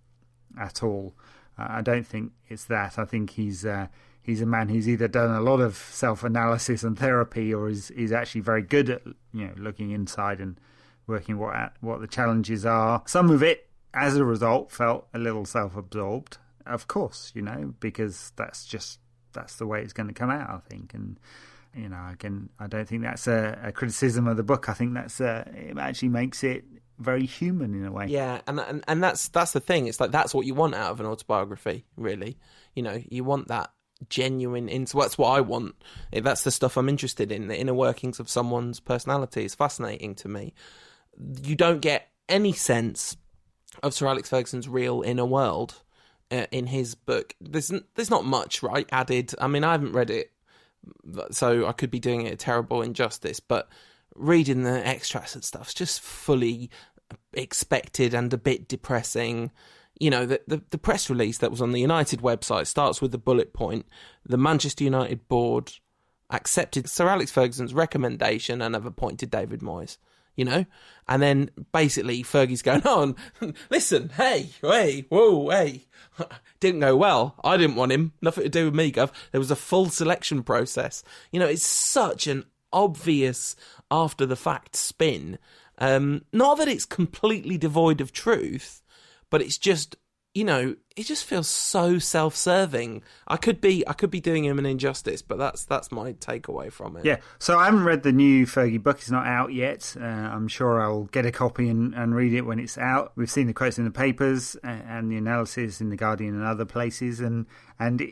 at all. I don't think it's that. I think he's a man who's either done a lot of self-analysis and therapy, or is actually very good at, you know, looking inside and working what the challenges are. Some of it, as a result, felt a little self-absorbed, of course, you know, because that's the way it's going to come out, I think. And you know, again, I don't think that's a criticism of the book. I think it actually makes it very human in a way. Yeah, and that's the thing. It's like that's what you want out of an autobiography, really. You know, you want that genuine. That's what I want. That's the stuff I'm interested in. The inner workings of someone's personality is fascinating to me. You don't get any sense of Sir Alex Ferguson's real inner world in his book, there's not much, right, added. I mean, I haven't read it, so I could be doing it a terrible injustice, but reading the extracts and stuff's just fully expected and a bit depressing. You know, the press release that was on the United website starts with the bullet point: the Manchester United board accepted Sir Alex Ferguson's recommendation and have appointed David Moyes. You know, and then basically Fergie's going on, listen, hey, whoa, didn't go well. I didn't want him. Nothing to do with me, Gov. There was a full selection process. You know, it's such an obvious after the fact spin. Not that it's completely devoid of truth, but it's just, you know, it just feels so self-serving. I could be doing him an injustice, but that's my takeaway from it. Yeah, so I haven't read the new Fergie book. It's not out yet. I'm sure I'll get a copy and read it when it's out. We've seen the quotes in the papers and the analysis in The Guardian and other places, and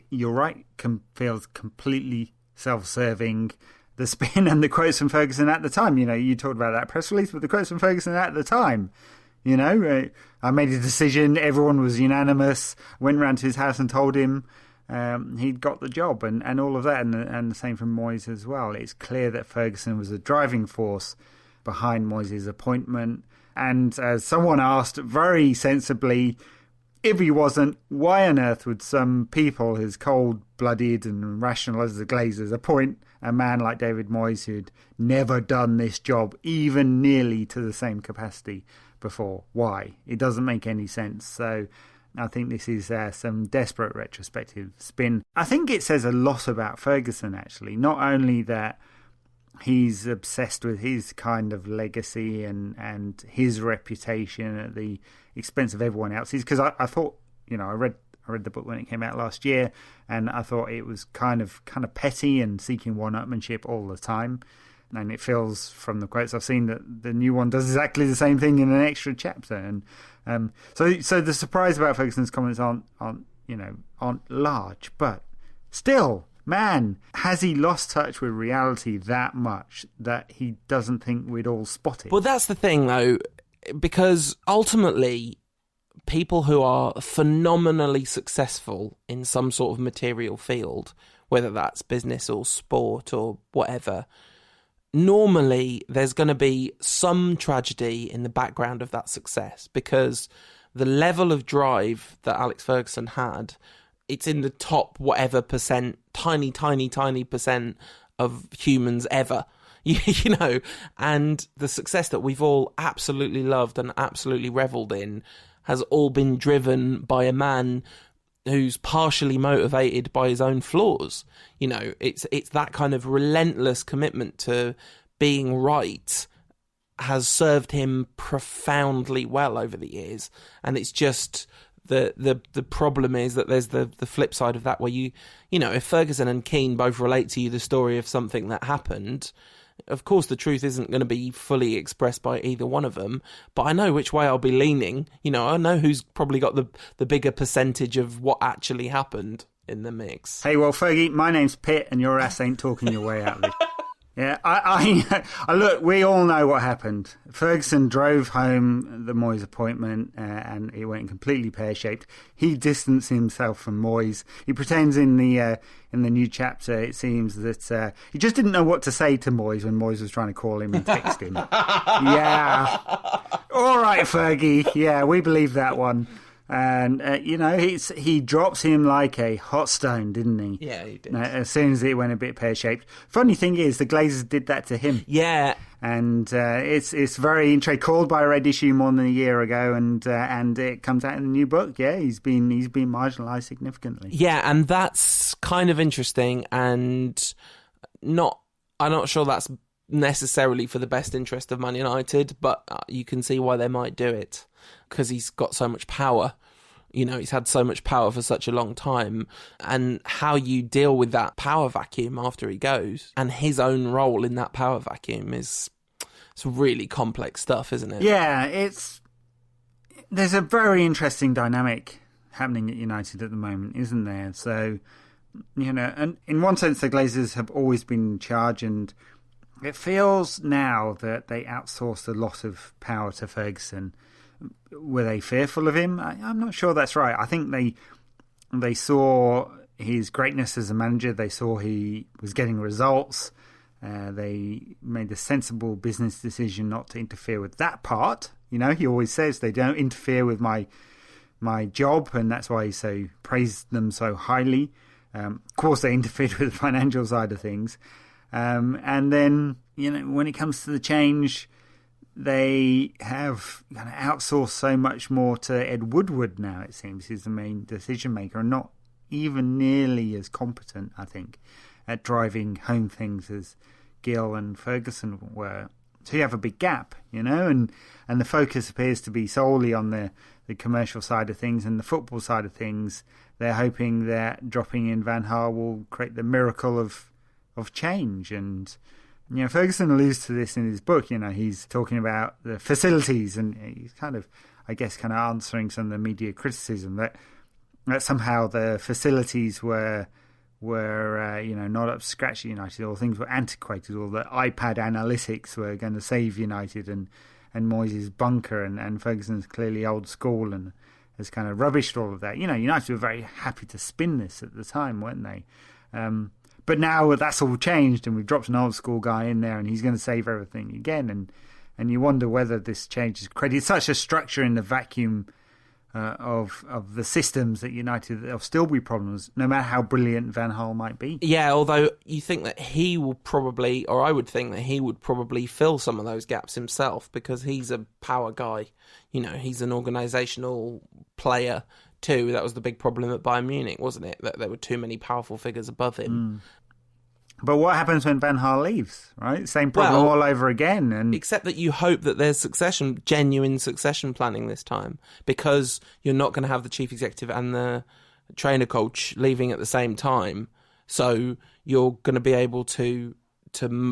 you're right, feels completely self-serving. The spin and the quotes from Ferguson at the time. You know, you talked about that press release, but the quotes from Ferguson at the time. You know, I made a decision, everyone was unanimous, went round to his house and told him he'd got the job and all of that, and the same from Moyes as well. It's clear that Ferguson was a driving force behind Moyes' appointment, and as someone asked very sensibly, if he wasn't, why on earth would some people as cold-blooded and rational as the Glazers appoint a man like David Moyes who'd never done this job even nearly to the same capacity before? Why? It doesn't make any sense. So I think this is some desperate retrospective spin. I think it says a lot about Ferguson, actually. Not only that he's obsessed with his kind of legacy and his reputation at the expense of everyone else's, because I thought, you know, I read the book when it came out last year, and I thought it was kind of petty and seeking one-upmanship all the time. And it feels, from the quotes I've seen, that the new one does exactly the same thing in an extra chapter. And so the surprise about Ferguson's comments aren't large, but still, man, has he lost touch with reality that much that he doesn't think we'd all spot it? Well, that's the thing, though, because ultimately, people who are phenomenally successful in some sort of material field, whether that's business or sport or whatever, normally there's going to be some tragedy in the background of that success, because the level of drive that Alex Ferguson had, it's in the top whatever percent, tiny percent of humans ever. You know, and the success that we've all absolutely loved and absolutely revelled in has all been driven by a man who's partially motivated by his own flaws. You know, it's that kind of relentless commitment to being right has served him profoundly well over the years. And it's just the problem is that there's the flip side of that, where you know, if Ferguson and Keane both relate to you the story of something that happened, of course the truth isn't going to be fully expressed by either one of them, but I know which way I'll be leaning. You know, I know who's probably got the bigger percentage of what actually happened in the mix. Hey, well, Fergie, my name's Pitt, and your ass ain't talking your way out of this. Yeah, I look, we all know what happened. Ferguson drove home the Moyes appointment and it went completely pear-shaped. He distanced himself from Moyes. He pretends in the new chapter, it seems, that he just didn't know what to say to Moyes when Moyes was trying to call him and text him. Yeah. All right, Fergie. Yeah, we believe that one. And, you know, he drops him like a hot stone, didn't he? Yeah, he did. As soon as it went a bit pear-shaped. Funny thing is, the Glazers did that to him. Yeah. And it's very interesting. Called by a red issue more than a year ago, and it comes out in the new book. Yeah, he's been marginalised significantly. Yeah, and that's kind of interesting, and I'm not sure that's necessarily for the best interest of Man United, but you can see why they might do it, because he's got so much power. You know, he's had so much power for such a long time, and how you deal with that power vacuum after he goes, and his own role in that power vacuum it's really complex stuff, isn't it? Yeah, there's a very interesting dynamic happening at United at the moment, isn't there? So, you know, and in one sense, the Glazers have always been in charge, and it feels now that they outsourced a lot of power to Ferguson. Were they fearful of him? I'm not sure that's right. I think they They saw his greatness as a manager. They saw he was getting results. They made the sensible business decision not to interfere with that part. You know, he always says they don't interfere with my job, and that's why he praised them so highly. Of course, they interfered with the financial side of things. And then, you know, when it comes to the change, they have kind of outsourced so much more to Ed Woodward now, it seems. He's the main decision maker and not even nearly as competent, I think, at driving home things as Gaal and Ferguson were. So you have a big gap, you know, and the focus appears to be solely on the commercial side of things, and the football side of things. They're hoping that dropping in Van Gaal will create the miracle of change. And, you know, Ferguson alludes to this in his book. You know, he's talking about the facilities, and he's kind of answering some of the media criticism that somehow the facilities were not up to scratch at United, or things were antiquated, or the iPad analytics were going to save United, and Moyes' bunker, and Ferguson's clearly old school and has kind of rubbished all of that. You know, United were very happy to spin this at the time, weren't they? But now that's all changed, and we've dropped an old school guy in there, and he's going to save everything again. And you wonder whether this change is created such a structure in the vacuum of the systems that United, there'll still be problems, no matter how brilliant Van Gaal might be. Yeah, although you think that he will probably, or I would think that he would probably fill some of those gaps himself, because he's a power guy. You know, he's an organisational player too. That was the big problem at Bayern Munich, wasn't it? That there were too many powerful figures above him. But what happens when Van Gaal leaves, right? Same problem all over again. And except that you hope that there's genuine succession planning this time, because you're not going to have the chief executive and the trainer coach leaving at the same time. So you're going to be able to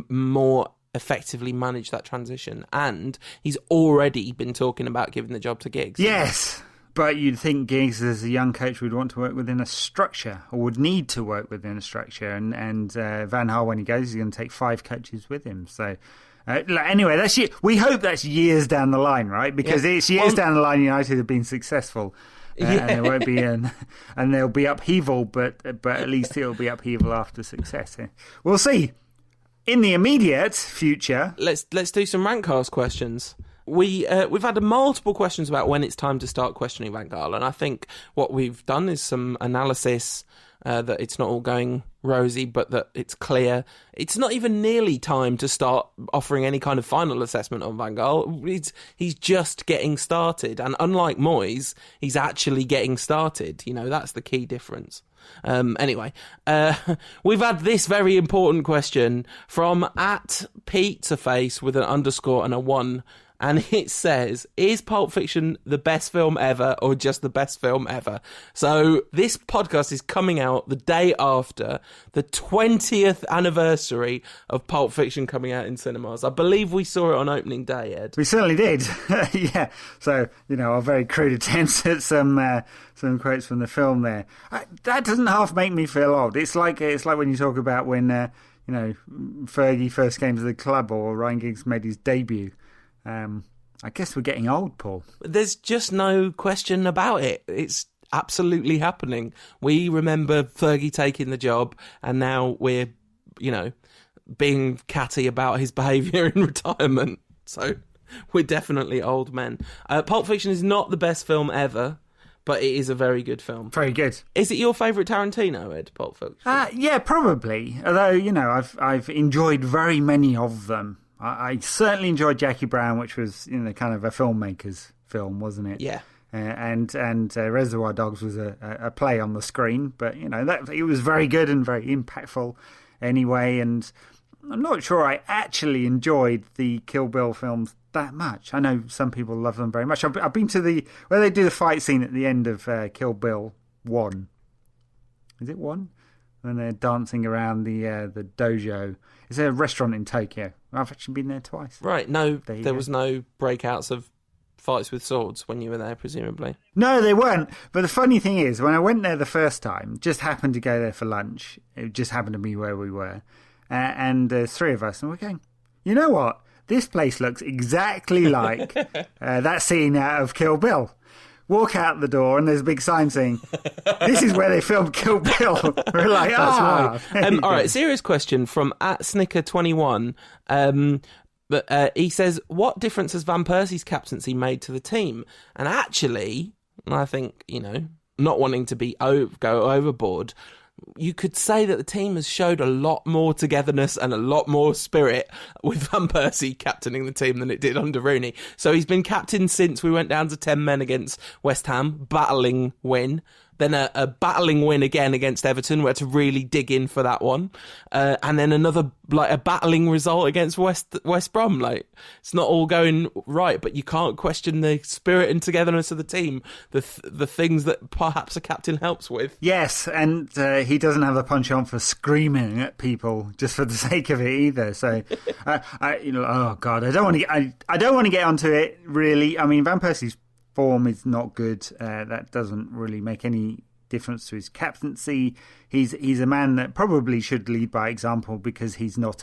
more effectively manage that transition. And he's already been talking about giving the job to Giggs. Yes. But you'd think Giggs, as a young coach, would want to work within a structure, or would need to work within a structure. And Van Gaal, when he goes, he's going to take 5 coaches with him. So anyway, we hope that's years down the line, right? Because it's years down the line United have been successful. And there won't be and there'll be upheaval, but at least it'll be upheaval after success. We'll see. In the immediate future, let's do some Rantcast questions. We've had multiple questions about when it's time to start questioning Van Gaal, and I think what we've done is some analysis that it's not all going rosy, but that it's clear it's not even nearly time to start offering any kind of final assessment on Van Gaal. He's just getting started, and unlike Moyes, he's actually getting started. You know, that's the key difference. Anyway, we've had this very important question from @Pizzaface with an underscore and a 1. And it says, is Pulp Fiction the best film ever, or just the best film ever? So this podcast is coming out the day after the 20th anniversary of Pulp Fiction coming out in cinemas. I believe we saw it on opening day, Ed. We certainly did. Yeah. So, you know, our very crude attempts at some quotes from the film there. That doesn't half make me feel old. It's like when you talk about when, you know, Fergie first came to the club, or Ryan Giggs made his debut. I guess we're getting old, Paul. There's just no question about it. It's absolutely happening. We remember Fergie taking the job, and now we're, you know, being catty about his behaviour in retirement. So we're definitely old men. Pulp Fiction is not the best film ever, but it is a very good film. Very good. Is it your favourite Tarantino, Ed, Pulp Fiction? Yeah, probably. Although, you know, I've enjoyed very many of them. I certainly enjoyed Jackie Brown, which was, you know, kind of a filmmaker's film, wasn't it? Yeah. And Reservoir Dogs was a play on the screen, but, you know, it was very good and very impactful anyway. And I'm not sure I actually enjoyed the Kill Bill films that much. I know some people love them very much. I've been to where they do the fight scene at the end of Kill Bill 1. Is it 1? When they're dancing around the dojo. It's a restaurant in Tokyo. I've actually been there twice. Right, no, there was no breakouts of fights with swords when you were there, presumably. No, they weren't. But the funny thing is, when I went there the first time, just happened to go there for lunch. It just happened to be where we were. And there's 3 of us, and we're going, you know what? This place looks exactly like that scene out of Kill Bill. walk out the door, and there's a big sign saying, "This is where they filmed Kill Bill." We're like, That's right. All right, serious question from @Snicker21. But he says, what difference has Van Persie's captaincy made to the team? And actually, I think, not wanting to go overboard, you could say that the team has showed a lot more togetherness and a lot more spirit with Van Persie captaining the team than it did under Rooney. So he's been captain since we went down to 10 men against West Ham, battling win. Then a battling win again against Everton. We had to really dig in for that one. And then another, a battling result against West Brom. It's not all going right, but you can't question the spirit and togetherness of the team, the things that perhaps a captain helps with. Yes, and he doesn't have a penchant for screaming at people just for the sake of it either. So, oh God, I don't want to get onto it really. I mean, Van Persie's form is not good. That doesn't really make any difference to his captaincy. He's a man that probably should lead by example, because he's not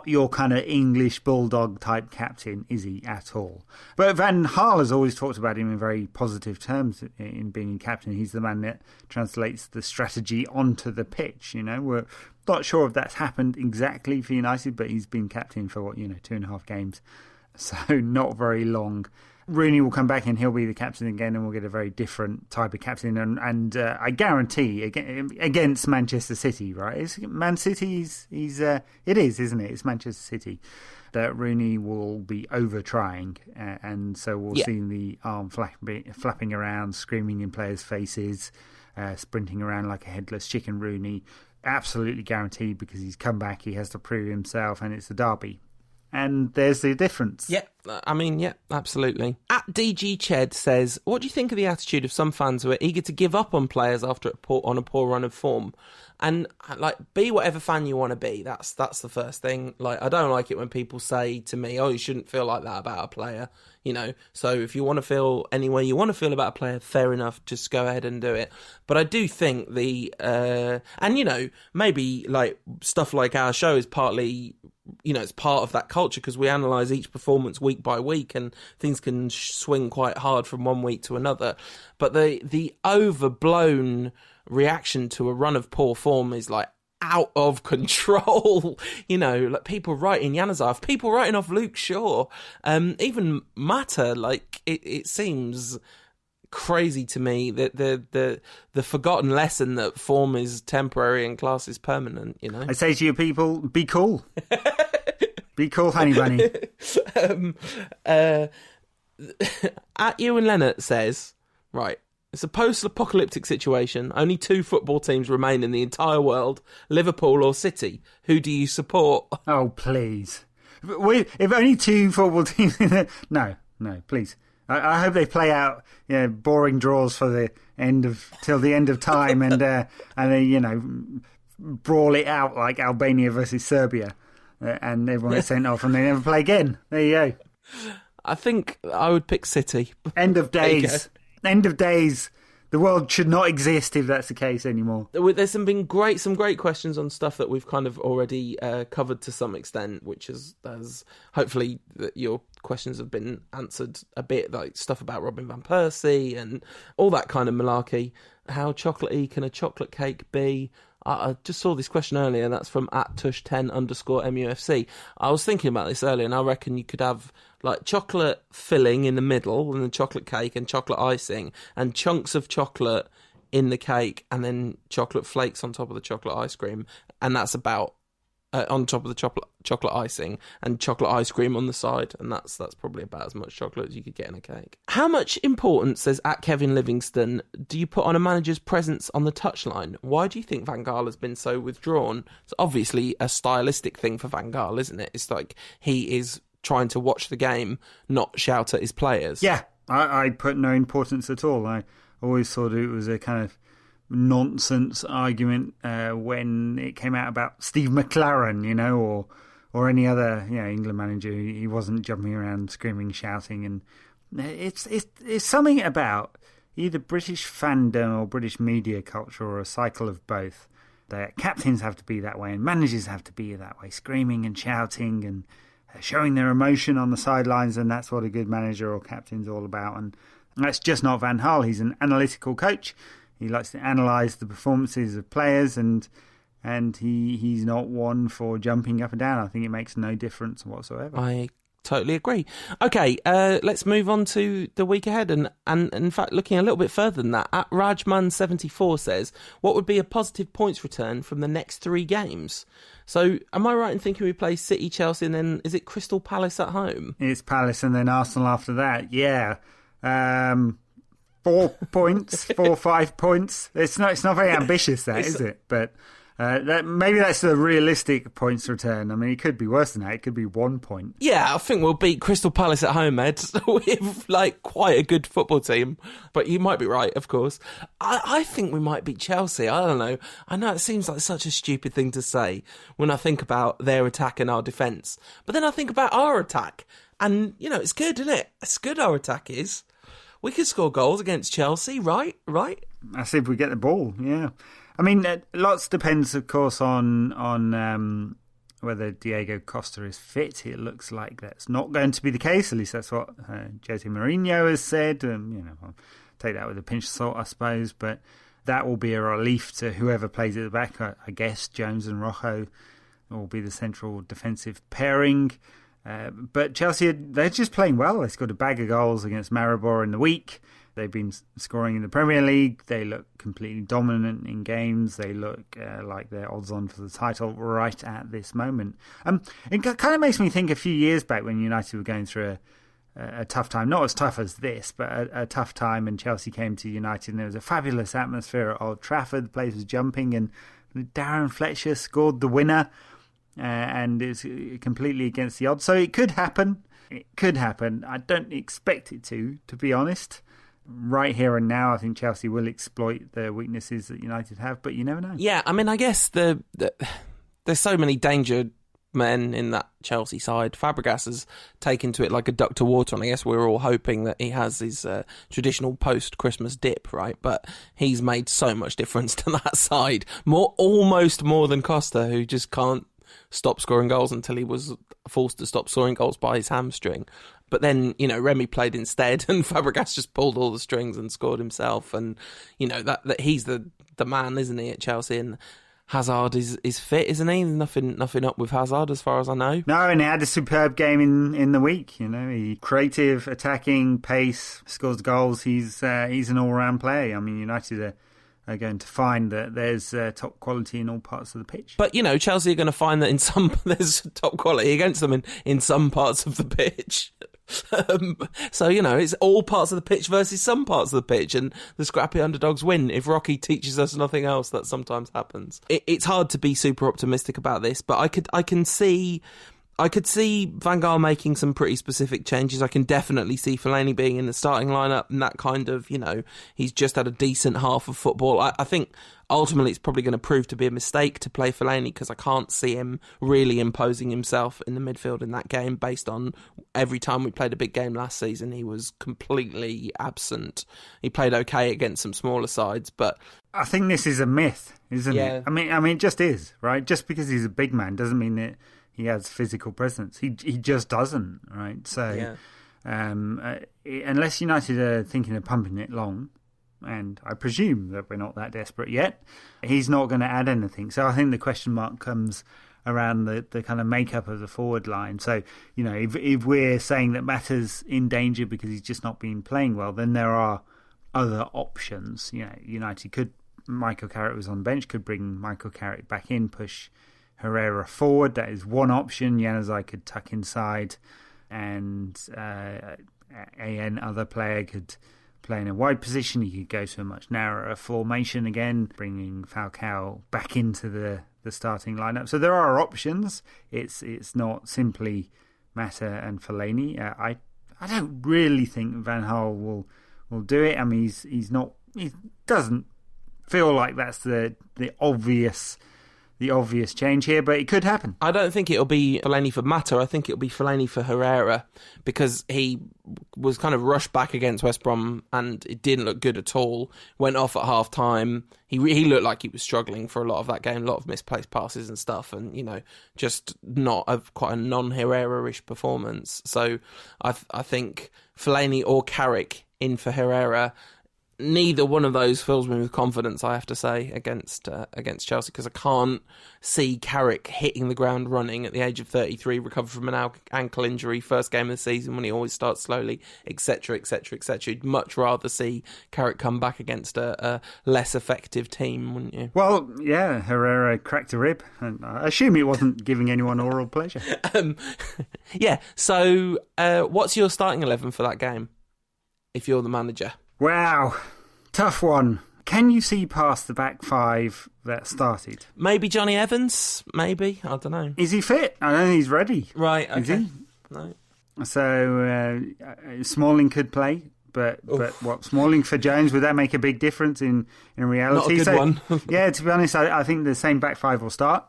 your kind of English bulldog type captain, is he, at all? But Van Gaal has always talked about him in very positive terms in being a captain. He's the man that translates the strategy onto the pitch. We're not sure if that's happened exactly for United, but he's been captain for 2.5 games, so not very long. Rooney will come back and he'll be the captain again, and we'll get a very different type of captain. And I guarantee against Manchester City, right? It's Man City. It is, isn't it? It's Manchester City that Rooney will be over trying, and so we'll see the arm flapping around, screaming in players' faces, sprinting around like a headless chicken. Rooney, absolutely guaranteed, because he's come back. He has to prove himself, and it's the derby. And there's the difference. Yeah, absolutely. @DG Ched says, what do you think of the attitude of some fans who are eager to give up on players after on a poor run of form? And be whatever fan you want to be. That's the first thing. I don't like it when people say to me, "Oh, you shouldn't feel like that about a player." So if you want to feel any way you want to feel about a player, fair enough. Just go ahead and do it. But I do think maybe stuff like our show is partly, it's part of that culture, because we analyse each performance week by week, and things can swing quite hard from one week to another. But the overblown reaction to a run of poor form is out of control. People writing Januzaj, people writing off Luke Shaw, even Mata. It seems crazy to me that the forgotten lesson that form is temporary and class is permanent. I say to you people, be cool. Be cool, honey bunny. Ewan Leonard says, right, it's a post-apocalyptic situation. Only 2 football teams remain in the entire world, Liverpool or City. Who do you support? Oh, please. If only 2 football teams... No, please. I hope they play out boring draws for the till the end of time, and they brawl it out like Albania versus Serbia, and everyone gets sent off and they never play again. There you go. I think I would pick City. End of days. End of days. The world should not exist if that's the case anymore. There's some great questions on stuff that we've kind of already covered to some extent, which has hopefully your questions have been answered a bit, like stuff about Robin Van Persie and all that kind of malarkey. How chocolatey can a chocolate cake be? I just saw this question earlier, and that's from @tush10_MUFC. I was thinking about this earlier, and I reckon you could have chocolate filling in the middle, and then chocolate cake and chocolate icing, and chunks of chocolate in the cake, and then chocolate flakes on top of the chocolate ice cream, and that's about on top of the chocolate icing, and chocolate ice cream on the side, and that's probably about as much chocolate as you could get in a cake. How much importance, says @Kevin Livingston, do you put on a manager's presence on the touchline? Why do you think Van Gaal has been so withdrawn? It's obviously a stylistic thing for Van Gaal, isn't it? It's he is trying to watch the game, not shout at his players. Yeah, I put no importance at all. I always thought it was a kind of nonsense argument when it came out about Steve McLaren, or any other England manager. He wasn't jumping around screaming, shouting, and it's something about either British fandom or British media culture, or a cycle of both. That captains have to be that way and managers have to be that way, screaming and shouting, and showing their emotion on the sidelines, and that's what a good manager or captain's all about. And that's just not Van Gaal. He's an analytical coach. He likes to analyse the performances of players, and he's not one for jumping up and down. I think it makes no difference whatsoever. I totally agree. Okay, let's move on to the week ahead, and in fact, looking a little bit further than that, at Rajman74 says, what would be a positive points return from the next 3 games? So, am I right in thinking we play City, Chelsea, and then is it Crystal Palace at home? It's Palace and then Arsenal after that. Yeah, 4 points, 4 or 5 points. It's not very ambitious, that is it? But maybe that's a realistic points return. I mean, it could be worse than that. It could be 1 point. Yeah, I think we'll beat Crystal Palace at home, Ed, with quite a good football team. But you might be right, of course. I think we might beat Chelsea. I don't know. I know it seems like such a stupid thing to say when I think about their attack and our defence. But then I think about our attack. And, it's good, isn't it? It's good our attack is. We could score goals against Chelsea, right? That's if we get the ball, yeah. I mean, lots depends, of course, on whether Diego Costa is fit. It looks like that's not going to be the case. At least that's what Jose Mourinho has said. I'll take that with a pinch of salt, I suppose. But that will be a relief to whoever plays at the back. I guess Jones and Rojo will be the central defensive pairing. But Chelsea, they're just playing well. They scored a bag of goals against Maribor in the week. They've been scoring in the Premier League. They look completely dominant in games. They look like they're odds on for the title right at this moment. It kind of makes me think a few years back when United were going through a tough time. Not as tough as this, but a tough time. And Chelsea came to United and there was a fabulous atmosphere at Old Trafford. The place was jumping and Darren Fletcher scored the winner. And it's completely against the odds. So it could happen. It could happen. I don't expect it to be honest. Right here and now, I think Chelsea will exploit the weaknesses that United have, but you never know. Yeah, I mean, I guess there's so many danger men in that Chelsea side. Fabregas has taken to it like a duck to water, and I guess we're all hoping that he has his traditional post-Christmas dip, right? But he's made so much difference to that side, almost more than Costa, who just can't stop scoring goals until he was forced to stop scoring goals by his hamstring. But then, Remy played instead and Fabregas just pulled all the strings and scored himself. And, that he's the man, isn't he, at Chelsea? And Hazard is fit, isn't he? Nothing up with Hazard as far as I know. No, and he had a superb game in the week. He creative, attacking, pace, scores goals. He's an all-round player. I mean, United are going to find that there's top quality in all parts of the pitch. But, Chelsea are going to find that there's top quality against them in some parts of the pitch. So, it's all parts of the pitch versus some parts of the pitch, and the scrappy underdogs win. If Rocky teaches us nothing else, that sometimes happens. It's hard to be super optimistic about this, but I could see Van Gaal making some pretty specific changes. I can definitely see Fellaini being in the starting lineup, and that kind of, he's just had a decent half of football. I think ultimately it's probably going to prove to be a mistake to play Fellaini because I can't see him really imposing himself in the midfield in that game based on every time we played a big game last season, he was completely absent. He played okay against some smaller sides, but I think this is a myth, isn't it? I mean, it just is, right? Just because he's a big man doesn't mean that he has physical presence. He just doesn't, right? So unless United are thinking of pumping it long, and I presume that we're not that desperate yet, he's not going to add anything. So I think the question mark comes around the kind of makeup of the forward line. So, if we're saying that Mata's in danger because he's just not been playing well, then there are other options. United could, Michael Carrick was on the bench, could bring Michael Carrick back in, push Herrera forward. That is one option. Januzaj could tuck inside, and an other player could play in a wide position. He could go to a much narrower formation again, bringing Falcao back into the starting lineup. So there are options. It's not simply Mata and Fellaini. I don't really think Van Gaal will do it. I mean, he doesn't feel like that's the obvious the obvious change here, but it could happen. I don't think it'll be Fellaini for Mata. I think it'll be Fellaini for Herrera, because he was kind of rushed back against West Brom and it didn't look good at all. Went off at half time. He looked like he was struggling for a lot of that game, a lot of misplaced passes and stuff, and just not quite a non-Herrera-ish performance. So I think Fellaini or Carrick in for Herrera. Neither one of those fills me with confidence, I have to say, against Chelsea, because I can't see Carrick hitting the ground running at the age of 33, recover from an ankle injury, first game of the season when he always starts slowly, etc., etc., etc. You'd much rather see Carrick come back against a less effective team, wouldn't you? Well, yeah, Herrera cracked a rib, and I assume it wasn't giving anyone oral pleasure. Yeah, so what's your starting 11 for that game, if you're the manager? Wow, tough one. Can you see past the back five that started? Maybe Johnny Evans, maybe, I don't know. Is he fit? I don't think he's ready. Right, okay. Is he? No. So Smalling could play, but what, Smalling for Jones, would that make a big difference in reality? Not a good one. Yeah, to be honest, I think the same back five will start,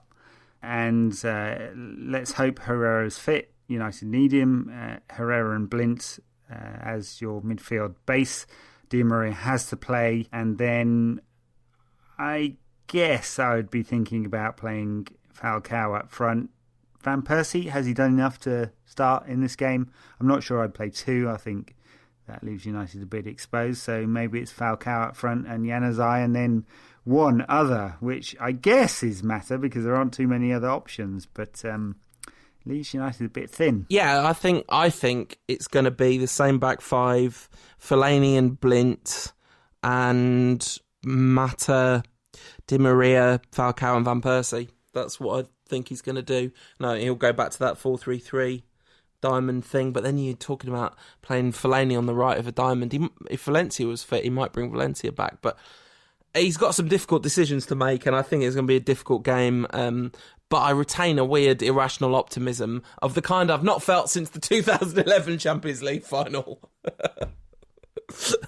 and let's hope Herrera's fit. United need him. Herrera and Blint as your midfield base. Di Maria has to play, and then I guess I would be thinking about playing Falcao up front. Van Persie, has he done enough to start in this game? I'm not sure I'd play two. I think that leaves United a bit exposed, so maybe it's Falcao up front and Januzaj, and then one other, which I guess is Mata, because there aren't too many other options, but leaves United a bit thin. Yeah, I think it's going to be the same back five: Fellaini and Blint, and Mata, Di Maria, Falcao, and Van Persie. That's what I think he's going to do. No, he'll go back to that 4-3-3 diamond thing. But then you're talking about playing Fellaini on the right of a diamond. If Valencia was fit, he might bring Valencia back, but he's got some difficult decisions to make, and I think it's going to be a difficult game. But I retain a weird, irrational optimism of the kind I've not felt since the 2011 Champions League final.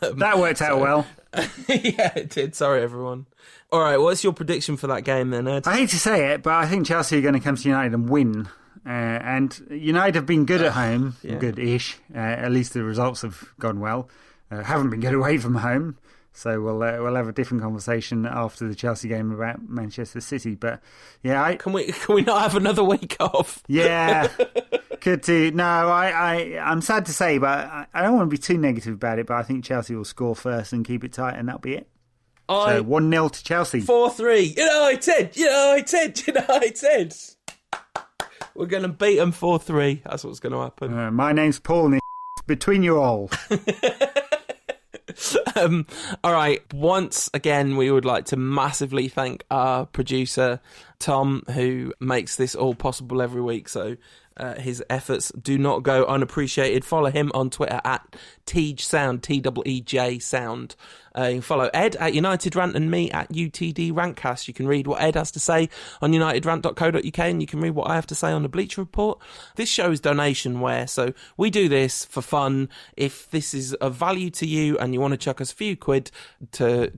That worked out well. Yeah, it did. Sorry, everyone. All right, what's your prediction for that game then, Ed? I hate to say it, but I think Chelsea are going to come to United and win. And United have been good at home, good-ish. At least the results have gone well. Haven't been good away from home. So we'll have a different conversation after the Chelsea game about Manchester City. But yeah, can we not have another week off? Yeah, could do. No, I'm sad to say, but I don't want to be too negative about it. But I think Chelsea will score first and keep it tight, and that'll be it. So 1-0 to Chelsea. 4-3. United. We're going to beat them 4-3. That's what's going to happen. My name's Paul. And it's between you all. All right, once again we would like to massively thank our producer Tom, who makes this all possible every week, so his efforts do not go unappreciated. Follow him on Twitter at TeejSound, TEEJ Sound. You can follow Ed at United Rant and me at UTD Rantcast. You can read what Ed has to say on unitedrant.co.uk, and you can read what I have to say on the Bleacher Report. This show is donationware, so we do this for fun. If this is of value to you and you want to chuck us a few quid to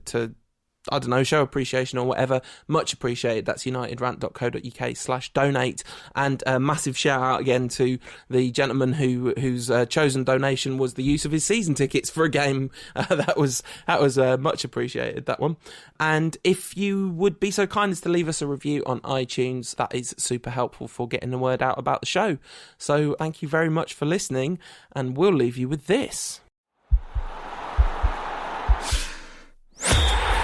I don't know, show appreciation or whatever, much appreciated. That's unitedrant.co.uk/donate. And a massive shout out again to the gentleman whose chosen donation was the use of his season tickets for a game. That was much appreciated, that one. And if you would be so kind as to leave us a review on iTunes, that is super helpful for getting the word out about the show. So thank you very much for listening, and we'll leave you with this.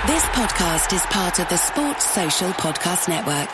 This podcast is part of the Sports Social Podcast Network.